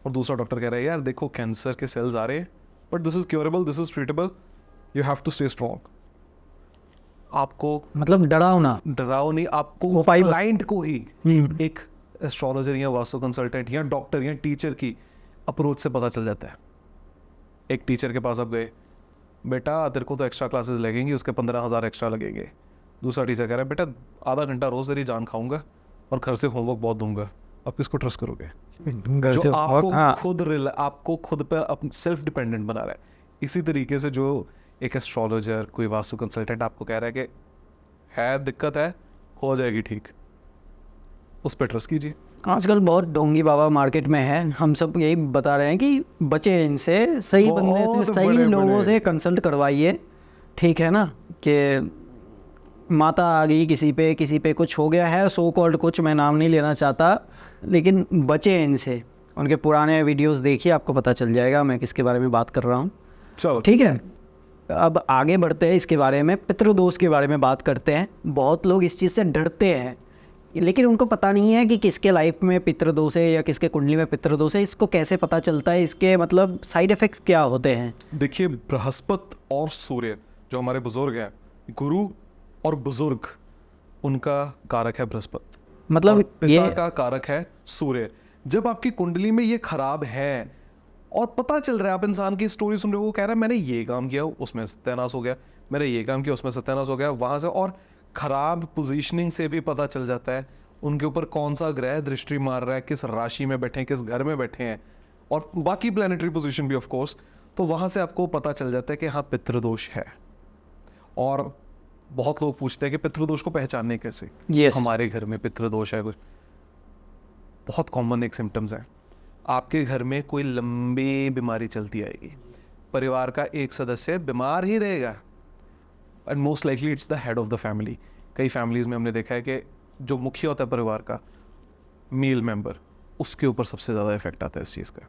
और दूसरा डॉक्टर कह रहा है यार देखो कैंसर के सेल्स आ रहे हैं, but this is curable, this is treatable, you have to stay strong. आपको मतलब डराओ नहीं, आपको क्लाइंट को ही एक एस्ट्रोलॉजर या वास्तु कंसल्टेंट या डॉक्टर या टीचर की अप्रोच से पता चल जाता है। एक टीचर के पास आप गए, बेटा तेरे को तो एक्स्ट्रा क्लासेस लगेंगी, उसके 15,000 एक्स्ट्रा लगेंगे। दूसरा टीचर कह रहा है बेटा आधा घंटा रोज़ तेरी जान खाऊंगा और घर से होमवर्क बहुत दूंगा। आप किसको ट्रस्ट करोगे? जो आपको खुद पर सेल्फ डिपेंडेंट बना रहा है। इसी तरीके से जो एक एस्ट्रोलॉजर, कोई वास्तु कंसल्टेंट आपको कह रहा है कि है दिक्कत है, हो जाएगी ठीक, उस पर ट्रस्ट कीजिए। आजकल बहुत ढोंगी बाबा मार्केट में है, हम सब यही बता रहे हैं कि बचे इनसे, सही बंदे से, बहुत सही बड़े लोगों बड़े। से कंसल्ट करवाइए, ठीक है ना। कि माता आ गई किसी पे कुछ हो गया है, सो कॉल्ड कुछ, मैं नाम नहीं लेना चाहता, लेकिन बचे इनसे। उनके पुराने वीडियोस देखिए, आपको पता चल जाएगा मैं किसके बारे में बात कर रहा हूँ। चलो ठीक है, अब आगे बढ़ते हैं, इसके बारे में पितृदोष के बारे में बात करते हैं। बहुत लोग इस चीज़ से डरते हैं, लेकिन उनको पता नहीं है कि किसके लाइफ में पितृदोष है या किसके कुंडली में पितृदोष है। इसको कैसे पता चलता है, इसके मतलब साइड इफ़ेक्ट्स क्या होते हैं? देखिए, बृहस्पति और सूर्य जो हमारे बुजुर्ग हैं, गुरु और बुजुर्ग, उनका कारक है बृहस्पति, मतलब और पिता ये का कारक है सूर्य। जब आपकी कुंडली में ये खराब है और पता चल रहा है, आप इंसान की स्टोरी सुन रहे हो, वो कह रहा है मैंने ये काम किया उसमें सत्यानाश हो गया, मैंने ये काम किया उसमें सत्यानाश हो गया, वहां से और खराब पोजीशनिंग से भी पता चल जाता है उनके ऊपर कौन सा ग्रह दृष्टि मार रहा है, किस राशि में बैठे हैं, किस घर में बैठे हैं, और बाकी प्लानिटरी पोजीशन भी ऑफ कोर्स। तो वहां से आपको पता चल जाता है कि हाँ पितृदोष है। और बहुत लोग पूछते हैं कि पितृदोष को पहचानने कैसे। Yes. हमारे घर में पितृदोष है, कुछ बहुत कॉमन एक सिम्टम्स है। आपके घर में कोई लंबी बीमारी चलती आएगी, परिवार का एक सदस्य बीमार ही रहेगा, and most likely it's the head of the family. कई फैमिलीज में हमने देखा है कि जो मुखिया होता है परिवार का, मेल मेंबर, उसके ऊपर सबसे ज़्यादा इफेक्ट आता है इस चीज़ का।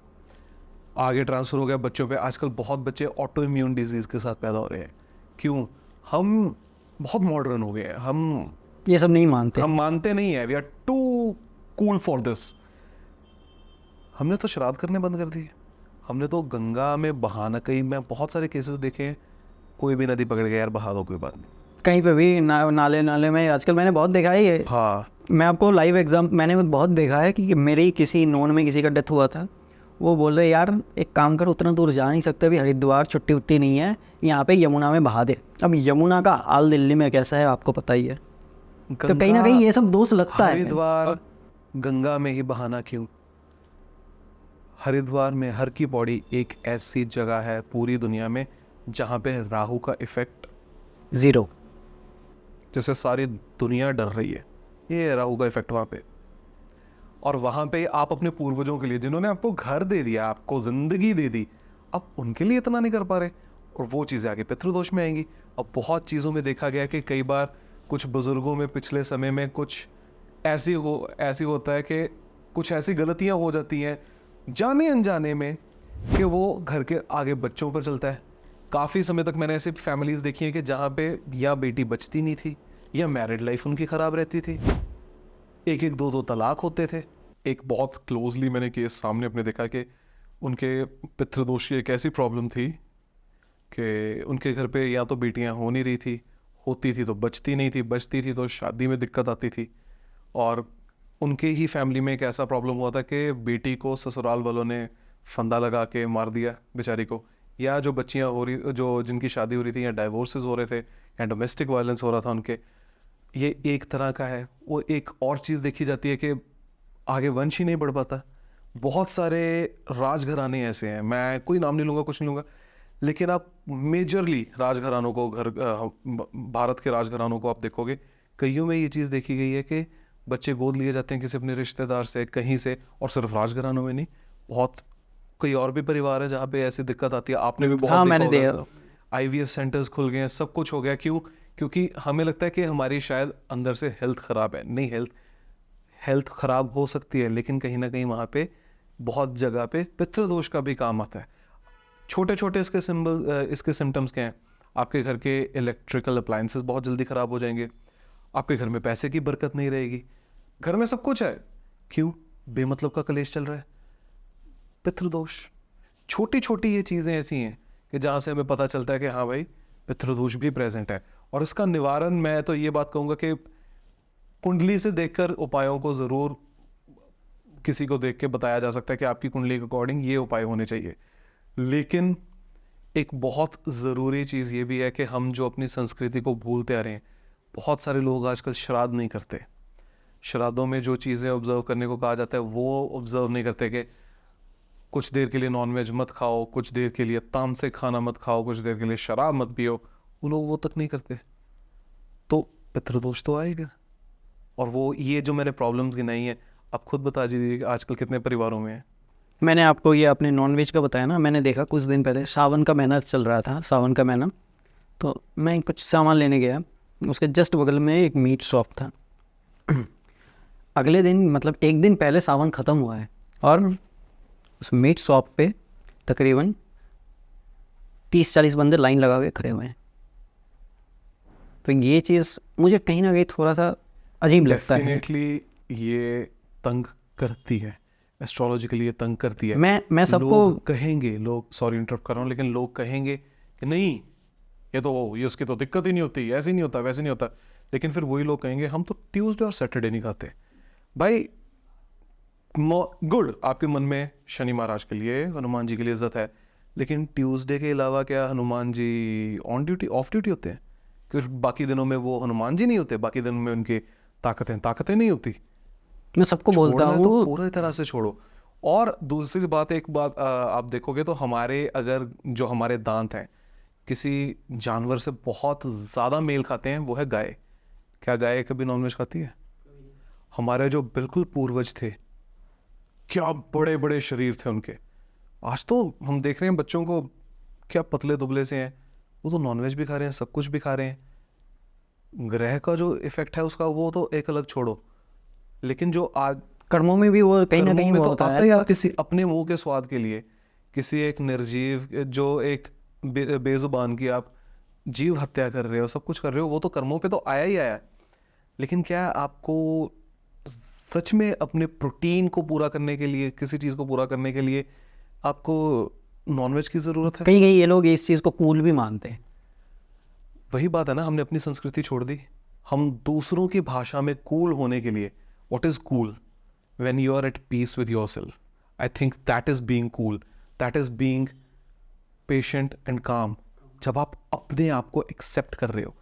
आगे ट्रांसफ़र हो गया बच्चों पे। आजकल बहुत बच्चे ऑटो इम्यून डिजीज़ के साथ पैदा हो रहे हैं। क्यों? हम बहुत मॉडर्न हो गए हैं, हम ये सब नहीं मानते। मानते नहीं है, we are too cool for this. हमने तो श्राद्ध करने बंद कर दिए, हमने तो गंगा में बहाना, कहीं मैं बहुत सारे केसेस देखे हैं, कोई भी नदी पकड़ गया यार बहा दो, कोई बात नहीं। कहीं पे भी नाले में आजकल मैंने बहुत देखा है ये। हाँ, मैं आपको लाइव एग्जाम, मैंने बहुत देखा है कि मेरी किसी नोन में किसी का डेथ हुआ था, वो बोल रहे यार एक काम कर, उतना दूर जा नहीं सकते, अभी हरिद्वार छुट्टी उट्टी नहीं है, यहाँ पे यमुना में बहा दे। अब यमुना का हाल दिल्ली में कैसा है आपको पता ही है, तो कहीं ना कहीं ये सब दोष लगता है। हरिद्वार गंगा में ही बहाना क्यों? हरिद्वार में हर की पौड़ी एक ऐसी जगह है पूरी दुनिया में जहाँ पे राहु का इफेक्ट ज़ीरो, जैसे सारी दुनिया डर रही है, ये राहु का इफेक्ट वहाँ पे। और वहाँ पे आप अपने पूर्वजों के लिए, जिन्होंने आपको घर दे दिया, आपको जिंदगी दे दी, अब उनके लिए इतना नहीं कर पा रहे, और वो चीज़ें आगे पितृदोष में आएंगी। अब बहुत चीज़ों में देखा गया कि कई बार कुछ बुजुर्गों में पिछले समय में कुछ ऐसी होता है कि कुछ ऐसी गलतियाँ हो जाती हैं जाने अनजाने में कि वो घर के आगे बच्चों पर चलता है। काफ़ी समय तक मैंने ऐसी फैमिलीज देखी हैं कि जहाँ पे या बेटी बचती नहीं थी या मैरिड लाइफ उनकी ख़राब रहती थी, एक एक दो तलाक होते थे। एक बहुत क्लोजली मैंने केस सामने अपने देखा कि उनके पितृदोष की एक ऐसी प्रॉब्लम थी कि उनके घर पे या तो बेटियां हो नहीं रही थी, होती थी तो बचती नहीं थी, बचती थी तो शादी में दिक्कत आती थी। और उनके ही फैमिली में एक ऐसा प्रॉब्लम हुआ था कि बेटी को ससुराल वालों ने फंदा लगा के मार दिया बेचारी को, या जो बच्चियां हो रही, जो जिनकी शादी हो रही थी, या डाइवोर्सेस हो रहे थे, या डोमेस्टिक वायलेंस हो रहा था उनके, ये एक तरह का है। वो एक और चीज़ देखी जाती है कि आगे वंश ही नहीं बढ़ पाता। बहुत सारे राजघराने ऐसे हैं, मैं कोई नाम नहीं लूँगा, कुछ नहीं लूँगा, लेकिन आप मेजरली राजघरानों को, भारत के राजघरानों को आप देखोगे, कईयों में ये चीज़ देखी गई है कि बच्चे गोद लिए जाते हैं किसी अपने रिश्तेदार से, कहीं से। और सिर्फ राजघरानों में नहीं, बहुत कई और भी परिवार है जहाँ पे ऐसी दिक्कत आती है। आपने भी बहुत हाँ, देखा मैंने होगा। देखा। IVF सेंटर्स खुल गए हैं, सब कुछ हो गया। क्यों? क्योंकि हमें लगता है कि हमारी शायद अंदर से हेल्थ ख़राब है। नहीं, हेल्थ ख़राब हो सकती है, लेकिन कहीं ना कहीं वहाँ पे बहुत जगह पे पितृदोष का भी काम आता है। छोटे छोटे इसके सिम्टम्स क्या हैं? आपके घर के इलेक्ट्रिकल अप्लायंसेस बहुत जल्दी ख़राब हो जाएंगे, आपके घर में पैसे की बरकत नहीं रहेगी, घर में सब कुछ है, क्यों? बेमतलब का कलेश चल रहा है, पितृदोष। छोटी छोटी ये चीज़ें ऐसी हैं कि जहाँ से हमें पता चलता है कि हाँ भाई पितृदोष भी प्रेजेंट है। और इसका निवारण मैं तो ये बात कहूँगा कि कुंडली से देखकर उपायों को ज़रूर किसी को देख के बताया जा सकता है कि आपकी कुंडली के अकॉर्डिंग ये उपाय होने चाहिए। लेकिन एक बहुत ज़रूरी चीज़ ये भी है कि हम जो अपनी संस्कृति को भूलते आ रहे हैं। बहुत सारे लोग आजकल श्राद्ध नहीं करते, श्राद्धों में जो चीज़ें ऑब्जर्व करने को कहा जाता है वो ऑब्जर्व नहीं करते कि कुछ देर के लिए नॉनवेज मत खाओ, कुछ देर के लिए तामसिक खाना मत खाओ, कुछ देर के लिए शराब मत पियो, वो लोग वो तक नहीं करते। तो पितृदोष तो आएगा। और वो ये जो मैंने प्रॉब्लम्स गिनाई हैं, आप खुद बता दीजिए कि आजकल कितने परिवारों में है। मैंने आपको ये अपने नॉनवेज का बताया ना, मैंने देखा कुछ दिन पहले सावन का महीना चल रहा था, सावन का महीना, तो मैं कुछ सामान लेने गया, उसके जस्ट बगल में एक मीट शॉप था। अगले दिन मतलब एक दिन पहले सावन ख़त्म हुआ है और उस मीट शॉप पे तकरीबन 30-40 बंदे लाइन लगा के खड़े हुए हैं। तो ये चीज़ मुझे कहीं ना कहीं थोड़ा सा अजीब लगता है। डेफिनेटली ये तंग करती है, एस्ट्रोलॉजिकली ये तंग करती है। मैं सबको लोग कहेंगे, लोग, सॉरी इंटरप्ट कर रहा हूँ, लेकिन लोग कहेंगे कि नहीं ये उसकी तो दिक्कत ही नहीं होती, ऐसे नहीं होता, वैसे नहीं होता। लेकिन फिर वही लोग कहेंगे हम तो ट्यूसडे और सैटरडे नहीं खाते। भाई गुड, आपके मन में शनि महाराज के लिए, हनुमान जी के लिए इज्जत है, लेकिन ट्यूसडे के अलावा क्या Hanuman ji on duty, of duty होते हैं? फिर बाकी दिनों में वो हनुमान जी नहीं होते? बाकी दिनों में उनकी ताकतें नहीं होती? मैं सबको बोलता छोड़ना है तो हूँ, पूरी तरह से छोड़ो। और दूसरी बात, एक बात आप देखोगे तो हमारे, अगर जो हमारे दांत हैं किसी जानवर से बहुत ज़्यादा मेल खाते हैं, वो है गाय। क्या गाय कभी नॉनवेज खाती है? हमारे जो बिल्कुल पूर्वज थे, क्या बड़े बड़े शरीर थे उनके। आज तो हम देख रहे हैं बच्चों को क्या पतले दुबले से हैं, वो तो नॉनवेज भी खा रहे हैं, सब कुछ भी खा रहे हैं। ग्रह का जो इफेक्ट है उसका वो तो एक अलग छोड़ो, लेकिन जो आज कर्मों में भी वो कहीं ना कर्मों कहीं में वो तो होता आता है। ही आप किसी अपने मुंह के स्वाद के लिए, किसी एक निर्जीव, जो एक बेजुबान की आप जीव हत्या कर रहे हो, सब कुछ कर रहे हो, वो तो कर्मों पे तो आया ही आया है। लेकिन क्या आपको सच में अपने प्रोटीन को पूरा करने के लिए, किसी चीज़ को पूरा करने के लिए आपको नॉनवेज की ज़रूरत है? कहीं कहीं ये लोग इस चीज़ को कूल भी मानते हैं। वही बात है ना, हमने अपनी संस्कृति छोड़ दी। हम दूसरों की भाषा में कूल होने के लिए, what is cool? When you are at peace with yourself, I think that is being cool, that is being patient and calm. जब आप अपने आप को एक्सेप्ट कर रहे हो,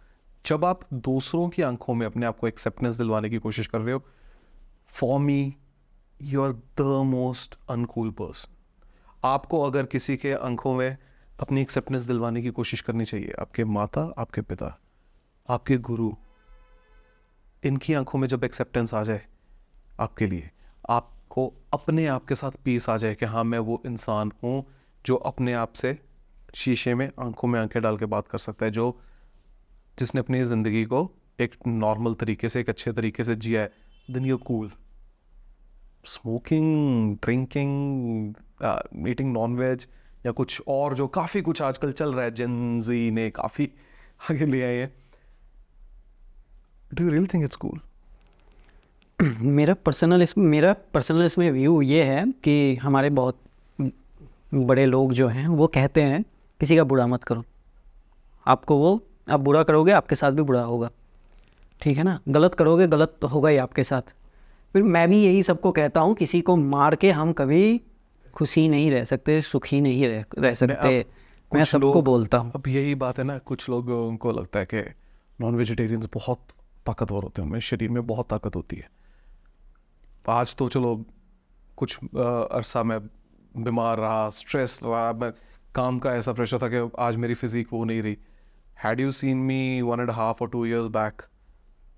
जब आप दूसरों की आंखों में अपने आप को एक्सेप्टेंस दिलवाने की कोशिश कर रहे हो, for me you are the most uncool person. आपको अगर किसी के आंखों में अपनी एक्सेप्टेंस दिलवाने की कोशिश करनी चाहिए, आपके माता, आपके पिता, आपके गुरु, इनकी आंखों में जब एक्सेप्टेंस आ जाए आपके लिए, आपको अपने आप के साथ पीस आ जाए कि हाँ मैं वो इंसान हूँ जो अपने आप से शीशे में आंखों में आंखें डाल के बात कर सकता है, जो जिसने अपनी ज़िंदगी को एक नॉर्मल तरीके से, एक अच्छे तरीके से जिया है, then you cool. Smoking, drinking, eating nonveg या कुछ और जो काफ़ी कुछ आजकल चल रहा है, जेनजी ने काफ़ी आगे ले आए हैं, do you really think it's cool? मेरा पर्सनल इसमें व्यू ये है कि हमारे बहुत बड़े लोग जो हैं वो कहते हैं किसी का बुरा मत करो, आपको वो आप बुरा करोगे आपके साथ भी बुरा होगा, ठीक है ना, गलत करोगे गलत तो होगा ही आपके साथ। फिर मैं भी यही सबको कहता हूँ, किसी को मार के हम कभी खुशी नहीं रह सकते, सुखी नहीं रह सकते। मैं सबको बोलता हूँ। अब यही बात है ना, कुछ लोगों को लगता है कि नॉन वेजिटेरियंस बहुत ताकतवर होते हैं, उनमें शरीर में बहुत ताकत होती है। आज तो चलो कुछ अरसा में बीमार रहा, स्ट्रेस रहा, मैं काम का ऐसा प्रेशर था कि आज मेरी फिजिक वो नहीं रही। Had you seen me 1.5 or 2 years back,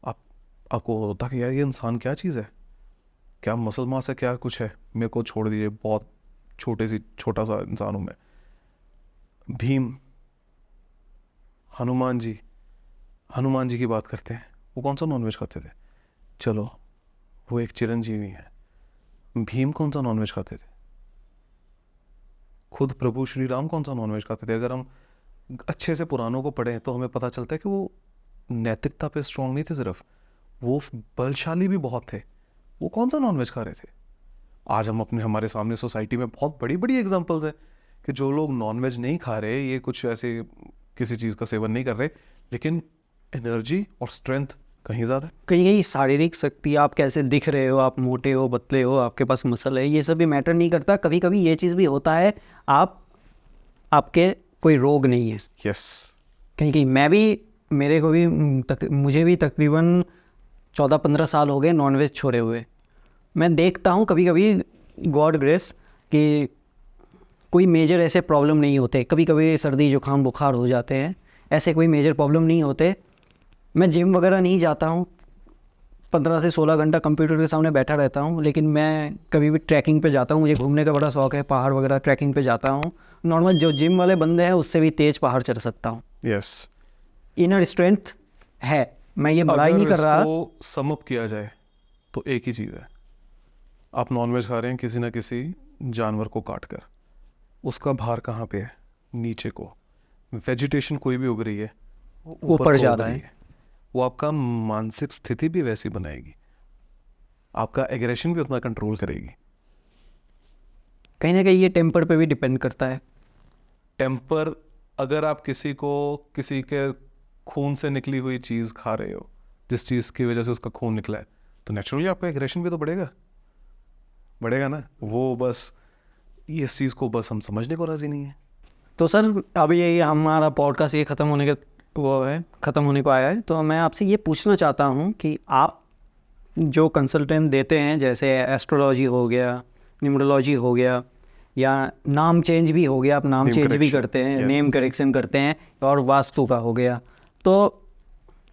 आपको होता कि यार ये इंसान क्या चीज़ है, क्या मसल मास है, क्या कुछ है, मेरे को छोड़ दीजिए, बहुत छोटा सा इंसान हूँ मैं। भीम, हनुमान जी की बात करते हैं, वो कौन सा नॉनवेज खाते थे? चलो वो एक चिरंजीवी है। भीम कौन सा नॉनवेज खाते थे? खुद प्रभु श्री राम कौन सा नॉनवेज खाते थे? अगर हम अच्छे से पुराणों को पढ़ें तो हमें पता चलता है कि वो नैतिकता पे स्ट्रांग नहीं थे सिर्फ, वो बलशाली भी बहुत थे। वो कौन सा नॉनवेज खा रहे थे? आज हम हमारे सामने सोसाइटी में बहुत बड़ी बड़ी एग्जांपल्स हैं कि जो लोग नॉनवेज नहीं खा रहे, ये कुछ ऐसे किसी चीज़ का सेवन नहीं कर रहे, लेकिन एनर्जी और स्ट्रेंथ कहीं ज़्यादा। कहीं कहीं शारीरिक शक्ति, आप कैसे दिख रहे हो, आप मोटे हो पतले हो, आपके पास मसल है, ये सब भी मैटर नहीं करता। कभी कभी ये चीज़ भी होता है, आपके कोई रोग नहीं है। यस, कहीं कहीं मैं भी, मेरे को भी मुझे भी तकरीबन 14-15 साल हो गए नॉनवेज छोड़े हुए। मैं देखता हूँ कभी कभी गॉड ग्रेस कि कोई मेजर ऐसे प्रॉब्लम नहीं होते, कभी कभी सर्दी जुकाम बुखार हो जाते हैं, ऐसे कोई मेजर प्रॉब्लम नहीं होते, मैं जिम वगैरह नहीं जाता हूँ, 15 से 16 घंटा कंप्यूटर के सामने बैठा रहता हूँ, लेकिन मैं कभी भी ट्रैकिंग पे जाता हूँ। मुझे घूमने का बड़ा शौक है, पहाड़ वगैरह ट्रैकिंग पे जाता हूँ। नॉर्मल जो जिम वाले बंदे हैं उससे भी तेज़ पहाड़ चढ़ सकता हूँ। यस। इनर स्ट्रेंथ है, मैं ये बुराई नहीं अगर कर रहा। इसको सम अप किया जाए तो एक ही चीज़ है, आप नॉनवेज खा रहे हैं किसी ना किसी जानवर को काट कर, उसका भार कहाँ पे है? नीचे को। वेजिटेशन कोई भी उग रही है वो ऊपर को जा उग रहा रही है। वो आपका मानसिक स्थिति भी वैसी बनाएगी, आपका एग्रेशन भी उतना कंट्रोल करेगी। कहीं ना कहीं ये टेम्पर पे भी डिपेंड करता है। टेम्पर, अगर आप किसी के खून से निकली हुई चीज़ खा रहे हो, जिस चीज़ की वजह से उसका खून निकला है, तो नेचुरली आपका एग्रेशन भी तो बढ़ेगा ना। वो बस इस चीज़ को बस हम समझने को राजी नहीं है। तो सर अभी ये हमारा पॉडकास्ट ये ख़त्म होने को आया है, तो मैं आपसे ये पूछना चाहता हूँ कि आप जो कंसल्टेंट देते हैं, जैसे एस्ट्रोलॉजी हो गया, न्यूमरोलॉजी हो गया, या नाम चेंज भी हो गया, आप नाम Name चेंज भी correction, करते हैं, yes. नेम करेक्शन करते हैं, और वास्तु का हो गया, तो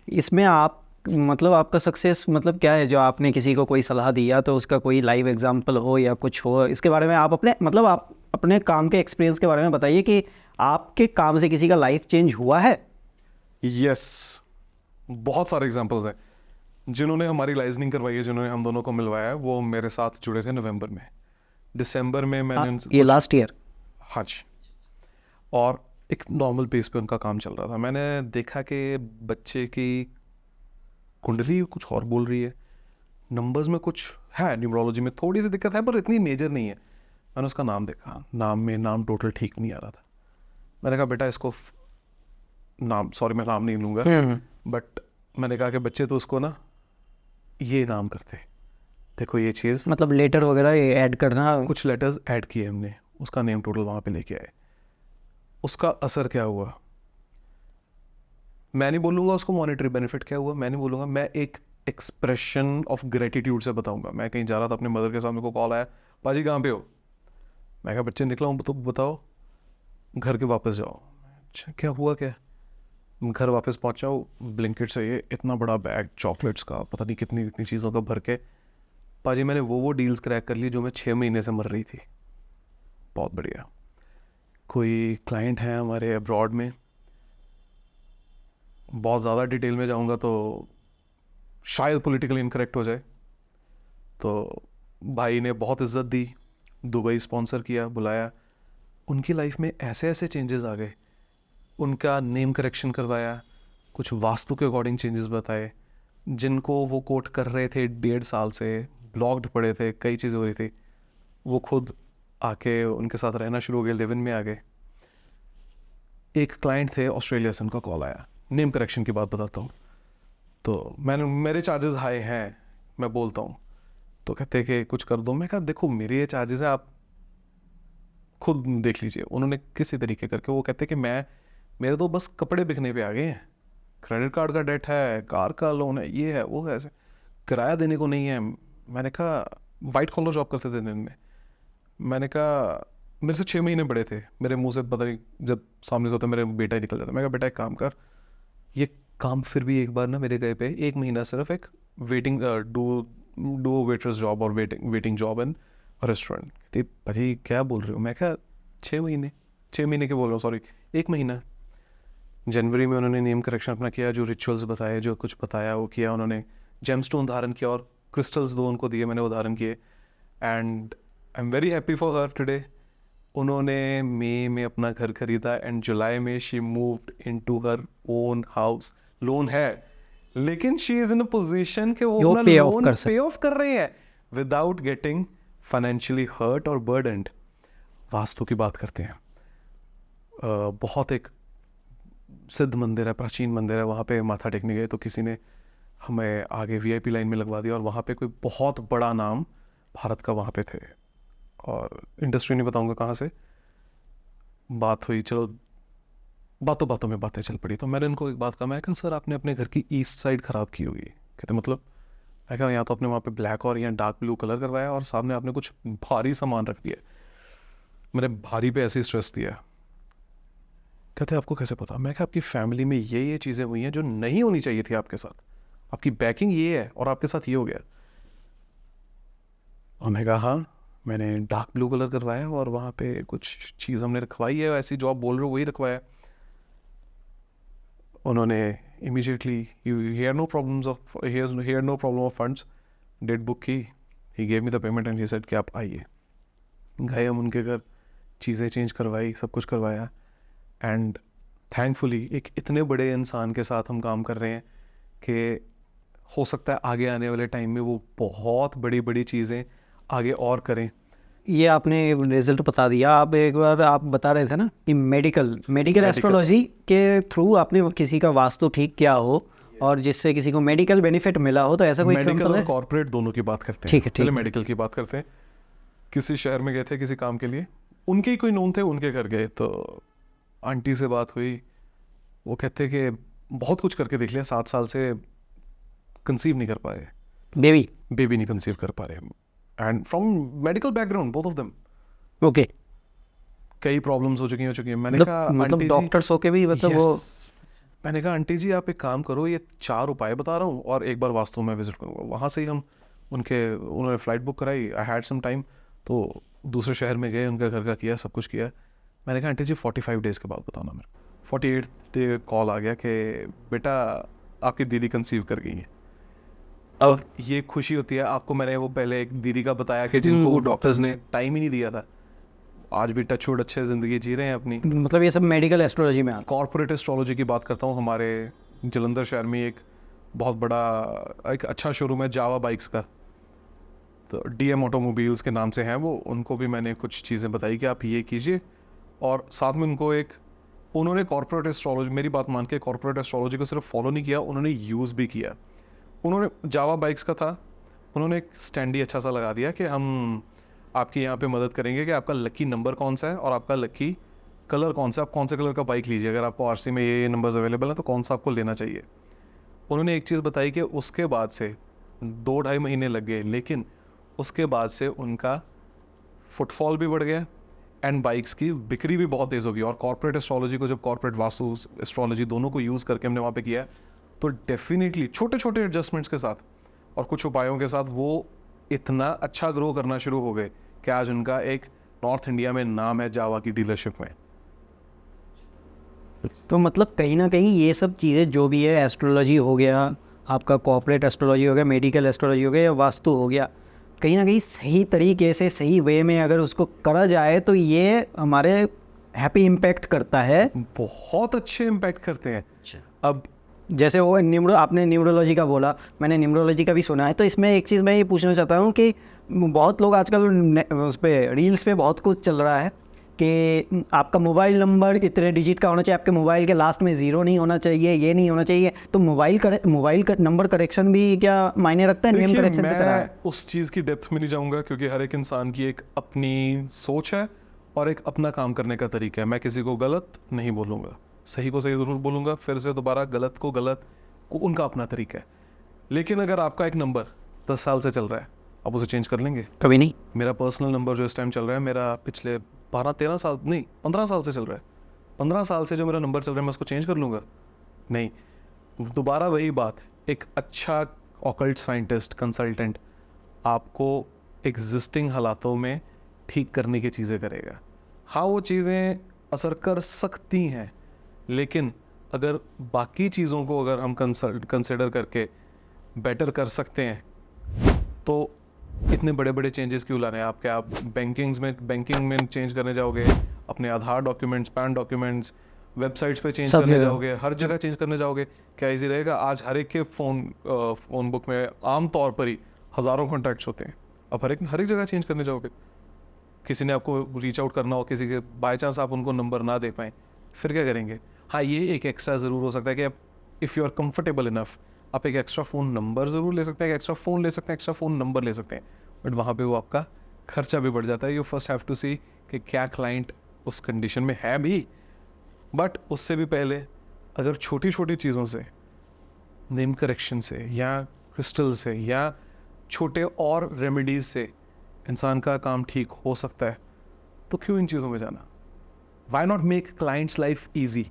इसमें आप मतलब आपका सक्सेस मतलब क्या है? जो आपने किसी को कोई सलाह दिया तो उसका कोई लाइव एग्जांपल हो या कुछ हो, इसके बारे में आप अपने काम के एक्सपीरियंस के बारे में बताइए कि आपके काम से किसी का लाइफ चेंज हुआ है। यस, बहुत सारे एग्जांपल्स हैं। जिन्होंने हमारी लाइजनिंग करवाई है, जिन्होंने हम दोनों को मिलवाया है, वो मेरे साथ जुड़े थे नवंबर में। दिसंबर में मैंने ये लास्ट ईयर? हाँ जी। और एक नॉर्मल बेस पे उनका काम चल रहा था। मैंने देखा कि बच्चे की कुंडली कुछ और बोल रही है, नंबर्स में कुछ है, न्यूमरोलॉजी में थोड़ी सी दिक्कत है पर इतनी मेजर नहीं है। मैंने उसका नाम देखा, नाम टोटल ठीक नहीं आ रहा था। मैंने कहा बेटा इसको नाम, सॉरी मैं नाम नहीं लूँगा, बट मैंने कहा कि बच्चे तो उसको ना ये नाम करते, देखो ये चीज़, मतलब लेटर वगैरह ऐड करना। कुछ लेटर्स ऐड किए हमने, उसका नेम टोटल वहाँ पे लेके आए। उसका असर क्या हुआ मैं नहीं बोलूँगा, उसको मॉनेटरी बेनिफिट क्या हुआ मैं नहीं बोलूँगा, मैं एक एक्सप्रेशन ऑफ ग्रेटिट्यूड से बताऊँगा। मैं कहीं जा रहा था अपने मदर के सामने, को कॉल आया, पाजी कहाँ पे हो? मैं कहा बच्चे निकला हूँ, तो बताओ, घर के वापस जाओ। अच्छा क्या हुआ क्या? घर वापस पहुँचा हूँ, ब्लिंकिट से ये इतना बड़ा बैग चॉकलेट्स का, पता नहीं कितनी कितनी चीज़ों का भर के, पाजी मैंने वो डील्स क्रैक कर ली जो मैं 6 महीने से मर रही थी। बहुत बढ़िया। कोई क्लाइंट है हमारे अब्रॉड में, बहुत ज़्यादा डिटेल में जाऊंगा तो शायद पॉलिटिकली इनकरेक्ट हो जाए, तो भाई ने बहुत इज्जत दी, दुबई स्पॉन्सर किया, बुलाया, उनकी लाइफ में ऐसे ऐसे चेंजेस आ गए, उनका नेम करेक्शन करवाया, कुछ वास्तु के अकॉर्डिंग चेंजेस बताए, जिनको वो कोट कर रहे थे 1.5 साल से, ब्लॉक्ड पड़े थे, कई चीज़ें हो रही थी, वो खुद आके उनके साथ रहना शुरू हो गए, लिव इन में आ गए। एक क्लाइंट थे ऑस्ट्रेलिया से, उनका कॉल आया, नेम करेक्शन की बात बताता हूँ, तो मेरे चार्जेस हाई हैं, मैं बोलता हूँ, तो कहते हैं कि कुछ कर दो। मैं कहा देखो मेरे ये चार्जेस हैं, आप खुद देख लीजिए। उन्होंने किसी तरीके करके, वो कहते कि मेरे तो बस कपड़े बिकने पे आ गए हैं, क्रेडिट कार्ड का डेट है, कार का लोन है, ये है वो है, ऐसे किराया देने को नहीं है। मैंने कहा वाइट कॉलर जॉब करते थे दिन में। मैंने कहा मेरे से 6 महीने बड़े थे, मेरे मुंह से पता नहीं जब सामने से होता मेरे बेटा ही निकल जाता। मैं कहा बेटा एक काम कर, ये काम फिर भी एक बार ना मेरे गए पे 1 महीना सिर्फ एक वेटिंग डू वेटर्स जॉब और वेटिंग जॉब इन रेस्टोरेंट। कहती भाई क्या बोल रहे हो? मैं कहा 6 महीने के बोल रहा हूँ, सॉरी 1 महीना। जनवरी में उन्होंने नेम करेक्शन अपना किया, जो रिचुअल्स बताए, जो कुछ बताया वो किया उन्होंने, जेमस्टोन धारण किया और क्रिस्टल्स 2 उनको दिए, मैंने वो धारण किए, and I am very happy for her today. उन्होंने मई में अपना घर खरीदा एंड जुलाई में she moved into her own house. Loan है लेकिन she is in a position कि वो अपना लोन पे ऑफ कर रही है विदाउट गेटिंग फाइनेंशियली हर्ट और बर्डन्ड। वास्तु की बात करते हैं, बहुत एक सिद्ध मंदिर है, प्राचीन मंदिर है, वहाँ पे माथा टेकने गए तो किसी ने हमें आगे VIP लाइन में लगवा दिया, और वहाँ पे कोई बहुत बड़ा नाम भारत का वहाँ पे थे, और इंडस्ट्री नहीं बताऊंगा कहाँ से। बात हुई, चलो बातों बातों में बातें चल पड़ी, तो मैंने उनको एक बात कहा, मैं कहा सर आपने अपने घर की ईस्ट साइड ख़राब की होगी। कहते मतलब? मैं कहा यहाँ तो आपने वहाँ पे ब्लैक और यहाँ डार्क ब्लू कलर करवाया और सामने आपने कुछ भारी सामान रख दिया। मैंने भारी पे ऐसे ही स्ट्रेस दिया, कहते आपको कैसे पता? मैं कहा आपकी फैमिली में ये चीज़ें हुई हैं जो नहीं होनी चाहिए थी आपके साथ, आपकी बैकिंग ये है और आपके साथ ये हो गया। और मैं कहा हाँ, मैंने डार्क ब्लू कलर करवाया और वहाँ पे कुछ चीज़ हमने रखवाई है, ऐसी जो आप बोल रहे हो वही रखवाया। उन्होंने immediately, he had no problem of funds, date book की, he gave me the payment and he said कि आप आइए। गए हम उनके घर, चीज़ें चेंज करवाई, सब कुछ करवाया, एंड थैंकफुली एक इतने बड़े इंसान के साथ हम काम कर रहे हैं कि हो सकता है आगे आने वाले टाइम में वो बहुत बड़ी बड़ी चीज़ें आगे और करें। ये आपने रिजल्ट बता दिया। आप एक बार आप बता रहे थे ना कि मेडिकल एस्ट्रोलॉजी के थ्रू आपने किसी का वास्तु ठीक किया हो और जिससे किसी को मेडिकल बेनिफिट मिला हो, तो ऐसा कोई मेडिकल एग्जांपल और है? कॉर्पोरेट दोनों की बात करते हैं। ठीक है, ठीक पहले है। मेडिकल की बात करते हैं। किसी शहर में गए थे किसी काम के लिए, उनके ही कोई नोन थे, उनके घर गए तो आंटी से बात हुई। वो कहते कि बहुत कुछ करके देख लिया, 7 साल से कंसीव नहीं कर पा रहे, बेबी नहीं कंसीव कर पा रहे, and from medical background both of them. Okay, कई प्रॉब्लम्स हो चुकी हैं। मैंने कहा मतलब आंटी जी, डॉक्टर्स होके भी मतलब Yes. वो मैंने कहा आंटी जी आप एक काम करो, ये 4 उपाय बता रहा हूँ और एक बार वास्तु में विजिट करूँगा। वहाँ से ही उन्होंने फ़्लाइट बुक कराई, आई हैड सम टाइम, तो दूसरे शहर में गए, उनका घर का किया, सब कुछ किया। मैंने कहा आंटी जी 45 डेज़ के बाद बताना मेरे को। 48 डे कॉल आ गया कि बेटा आपकी दीदी कंसीव कर गई है। अब ये खुशी होती है आपको। मैंने वो पहले एक दीदी का बताया कि जिनको डॉक्टर्स ने टाइम ही नहीं दिया था, आज भी टच वुड अच्छे ज़िंदगी जी रहे हैं अपनी। मतलब ये सब मेडिकल एस्ट्रोलॉजी में आता कॉर्पोरेट एस्ट्रोलॉजी की बात करता हूँ। हमारे जलंधर शहर में एक बहुत बड़ा एक अच्छा शोरूम है जावा बाइक्स का, तो डीएम ऑटोमोबाइल्स के नाम से हैं वो। उनको भी मैंने कुछ चीज़ें बताई कि आप ये कीजिए, और साथ में उन्होंने कॉर्पोरेट एस्ट्रोलॉजी, मेरी बात मान के कॉर्पोरेट एस्ट्रोलॉजी को सिर्फ फॉलो नहीं किया, उन्होंने यूज़ भी किया। उन्होंने जावा बाइक्स का था, उन्होंने एक स्टैंडी अच्छा सा लगा दिया कि हम आपकी यहाँ पे मदद करेंगे कि आपका लकी नंबर कौन सा है और आपका लकी कलर कौन सा है, आप कौन से कलर का बाइक लीजिए, अगर आपको आरसी में ये नंबर्स अवेलेबल हैं तो कौन सा आपको लेना चाहिए। उन्होंने एक चीज़ बताई कि उसके बाद से 2-2.5 महीने लग गए, लेकिन उसके बाद से उनका फुटफॉल भी बढ़ गया एंड बाइक्स की बिक्री भी बहुत तेज़ होगी। और कॉर्पोरेट एस्ट्रोलॉजी को, जब कॉर्पोरेट वास्तु एस्ट्रोलॉजी दोनों को यूज़ करके हमने वहाँ पे किया, तो डेफिनेटली छोटे छोटे एडजस्टमेंट्स के साथ और कुछ उपायों के साथ वो इतना अच्छा ग्रो करना शुरू हो गए कि आज उनका एक नॉर्थ इंडिया में नाम है जावा की डीलरशिप में। तो मतलब कहीं ना कहीं ये सब चीज़ें जो भी है, एस्ट्रोलॉजी हो गया, आपका कॉर्पोरेट एस्ट्रोलॉजी हो गया, मेडिकल एस्ट्रोलॉजी हो गया या वास्तु हो गया, कहीं ना कहीं सही तरीके से सही वे में अगर उसको करा जाए तो ये हमारे हैप्पी इम्पैक्ट करता है। बहुत अच्छे इम्पैक्ट करते हैं। अब जैसे वो आपने न्यूमरोलॉजी का बोला, मैंने न्यूमरोलॉजी का भी सुना है, तो इसमें एक चीज़ मैं ये पूछना चाहता हूँ कि बहुत लोग आजकल उस पर रील्स पे बहुत कुछ चल रहा है कि आपका मोबाइल नंबर इतने डिजिट का होना चाहिए, आपके मोबाइल के लास्ट में 0 नहीं होना चाहिए, ये नहीं होना चाहिए। तो मोबाइल का नंबर करेक्शन भी क्या मायने रखता है? नेम करेक्शन की तरह है? उस चीज़ की डेप्थ में नहीं जाऊँगा, क्योंकि हर एक इंसान की एक अपनी सोच है और एक अपना काम करने का तरीका है। मैं किसी को गलत नहीं बोलूँगा, सही को सही ज़रूर बोलूँगा, फिर से दोबारा गलत को गलत को उनका अपना तरीका है। लेकिन अगर आपका एक नंबर 10 साल से चल रहा है, आप उसे चेंज कर लेंगे? कभी नहीं। मेरा पर्सनल नंबर जो इस टाइम चल रहा है, मेरा पिछले 12-13 साल नहीं 15 साल से चल रहा है। 15 साल से जो मेरा नंबर चल रहा है, मैं उसको चेंज कर लूँगा? नहीं। दोबारा वही बात, एक अच्छा ऑकल्ट साइंटिस्ट, कंसल्टेंट आपको एग्जिस्टिंग हालातों में ठीक करने की चीज़ें करेगा। हाँ, वो चीज़ें असर कर सकती हैं, लेकिन अगर बाकी चीज़ों को अगर हम कंसिडर करके बेटर कर सकते हैं, तो इतने बड़े बड़े चेंजेस क्यों लाने हैं? आप बैंकिंग में चेंज करने जाओगे, अपने आधार डॉक्यूमेंट्स, पैन डॉक्यूमेंट्स, वेबसाइट्स पे चेंज करने जाओगे, हर जगह चेंज करने जाओगे, क्या इजी रहेगा? आज हर एक के फ़ोन बुक में आम तौर पर ही हज़ारों कॉन्टैक्ट्स होते हैं। अब हर एक जगह चेंज करने जाओगे, किसी ने आपको रीच आउट करना हो, किसी के बाय चांस आप उनको नंबर ना दे पाएँ, फिर क्या करेंगे? हाँ, ये एक एक्स्ट्रा ज़रूर हो सकता है कि आप if you are comfortable enough, आप एक एक्स्ट्रा फ़ोन नंबर ज़रूर ले सकते हैं, एक्स्ट्रा फ़ोन ले सकते हैं, एक्स्ट्रा फ़ोन नंबर ले सकते हैं, बट वहाँ पे वो आपका खर्चा भी बढ़ जाता है। यू फर्स्ट हैव टू सी कि क्या क्लाइंट उस कंडीशन में है भी। बट उससे भी पहले अगर छोटी छोटी चीज़ों से, नेम करेक्शन से या क्रिस्टल से या छोटे और रेमेडीज़ से इंसान का काम ठीक हो सकता है, तो क्यों इन चीज़ों में जाना? Why not make clients life easy?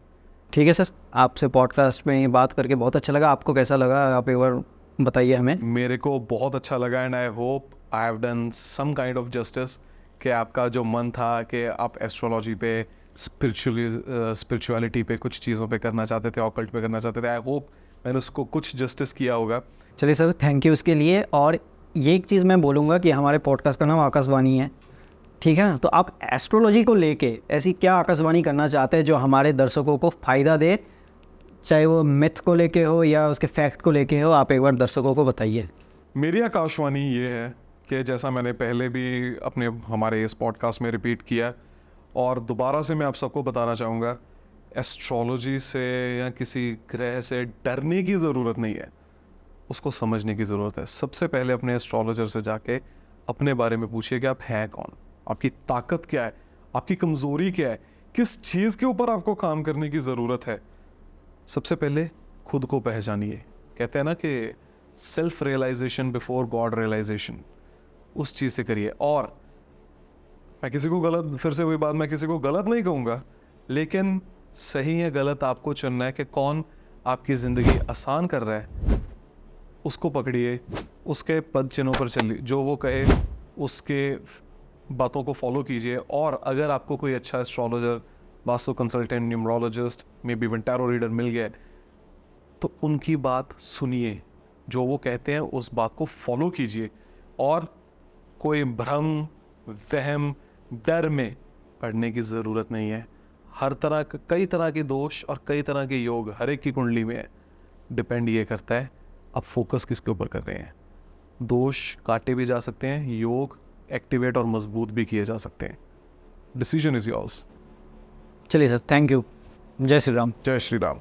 ठीक है सर, आपसे पॉडकास्ट में बात करके बहुत अच्छा लगा। आपको कैसा लगा आप एक बार बताइए हमें। मेरे को बहुत अच्छा लगा and I hope I have done some kind of justice कि आपका जो मन था कि आप एस्ट्रोलॉजी पे स्पिरिचुअलिटी पे कुछ चीज़ों पे करना चाहते थे, ऑकल्ट पे करना चाहते थे, आई होप मैंने उसको कुछ जस्टिस किया होगा। चलिए सर, थैंक यू इसके लिए। और ये एक चीज़ मैं बोलूँगा कि हमारे पॉडकास्ट का नाम आकाशवाणी है, ठीक है ना? तो आप एस्ट्रोलॉजी को लेके ऐसी क्या आकाशवाणी करना चाहते हैं जो हमारे दर्शकों को फ़ायदा दे, चाहे वो मिथ को लेके हो या उसके फैक्ट को लेके हो, आप एक बार दर्शकों को बताइए। मेरी आकाशवाणी ये है कि जैसा मैंने पहले भी अपने हमारे इस पॉडकास्ट में रिपीट किया और दोबारा से मैं आप सबको बताना चाहूँगा, एस्ट्रोलॉजी से या किसी ग्रह से डरने की ज़रूरत नहीं है, उसको समझने की ज़रूरत है। सबसे पहले अपने एस्ट्रोलॉजर से जाके अपने बारे में पूछिए कि आप हैं कौन, आपकी ताकत क्या है, आपकी कमज़ोरी क्या है, किस चीज़ के ऊपर आपको काम करने की ज़रूरत है। सबसे पहले खुद को पहचानिए। कहते हैं ना कि self realization before God realization, उस चीज़ से करिए। और मैं किसी को गलत, फिर से वही बात, मैं किसी को गलत नहीं कहूँगा, लेकिन सही या गलत आपको चुनना है कि कौन आपकी ज़िंदगी आसान कर रहा है, उसको पकड़िए, उसके पद चिन्हों पर चलिए, जो वो कहे उसके बातों को फॉलो कीजिए। और अगर आपको कोई अच्छा astrologer, vastu consultant, numerologist, maybe even tarot reader मिल गया तो उनकी बात सुनिए, जो वो कहते हैं उस बात को फॉलो कीजिए। और कोई भ्रम, वहम, डर में पड़ने की ज़रूरत नहीं है। हर तरह का, कई तरह के दोष और कई तरह के योग हर एक की कुंडली में है। डिपेंड ये करता है आप फोकस किसके ऊपर कर रहे हैं। दोष काटे भी जा सकते हैं, योग एक्टिवेट और मजबूत भी किए जा सकते हैं। Decision is yours. चलिए सर, थैंक यू। जय श्री राम। जय श्री राम।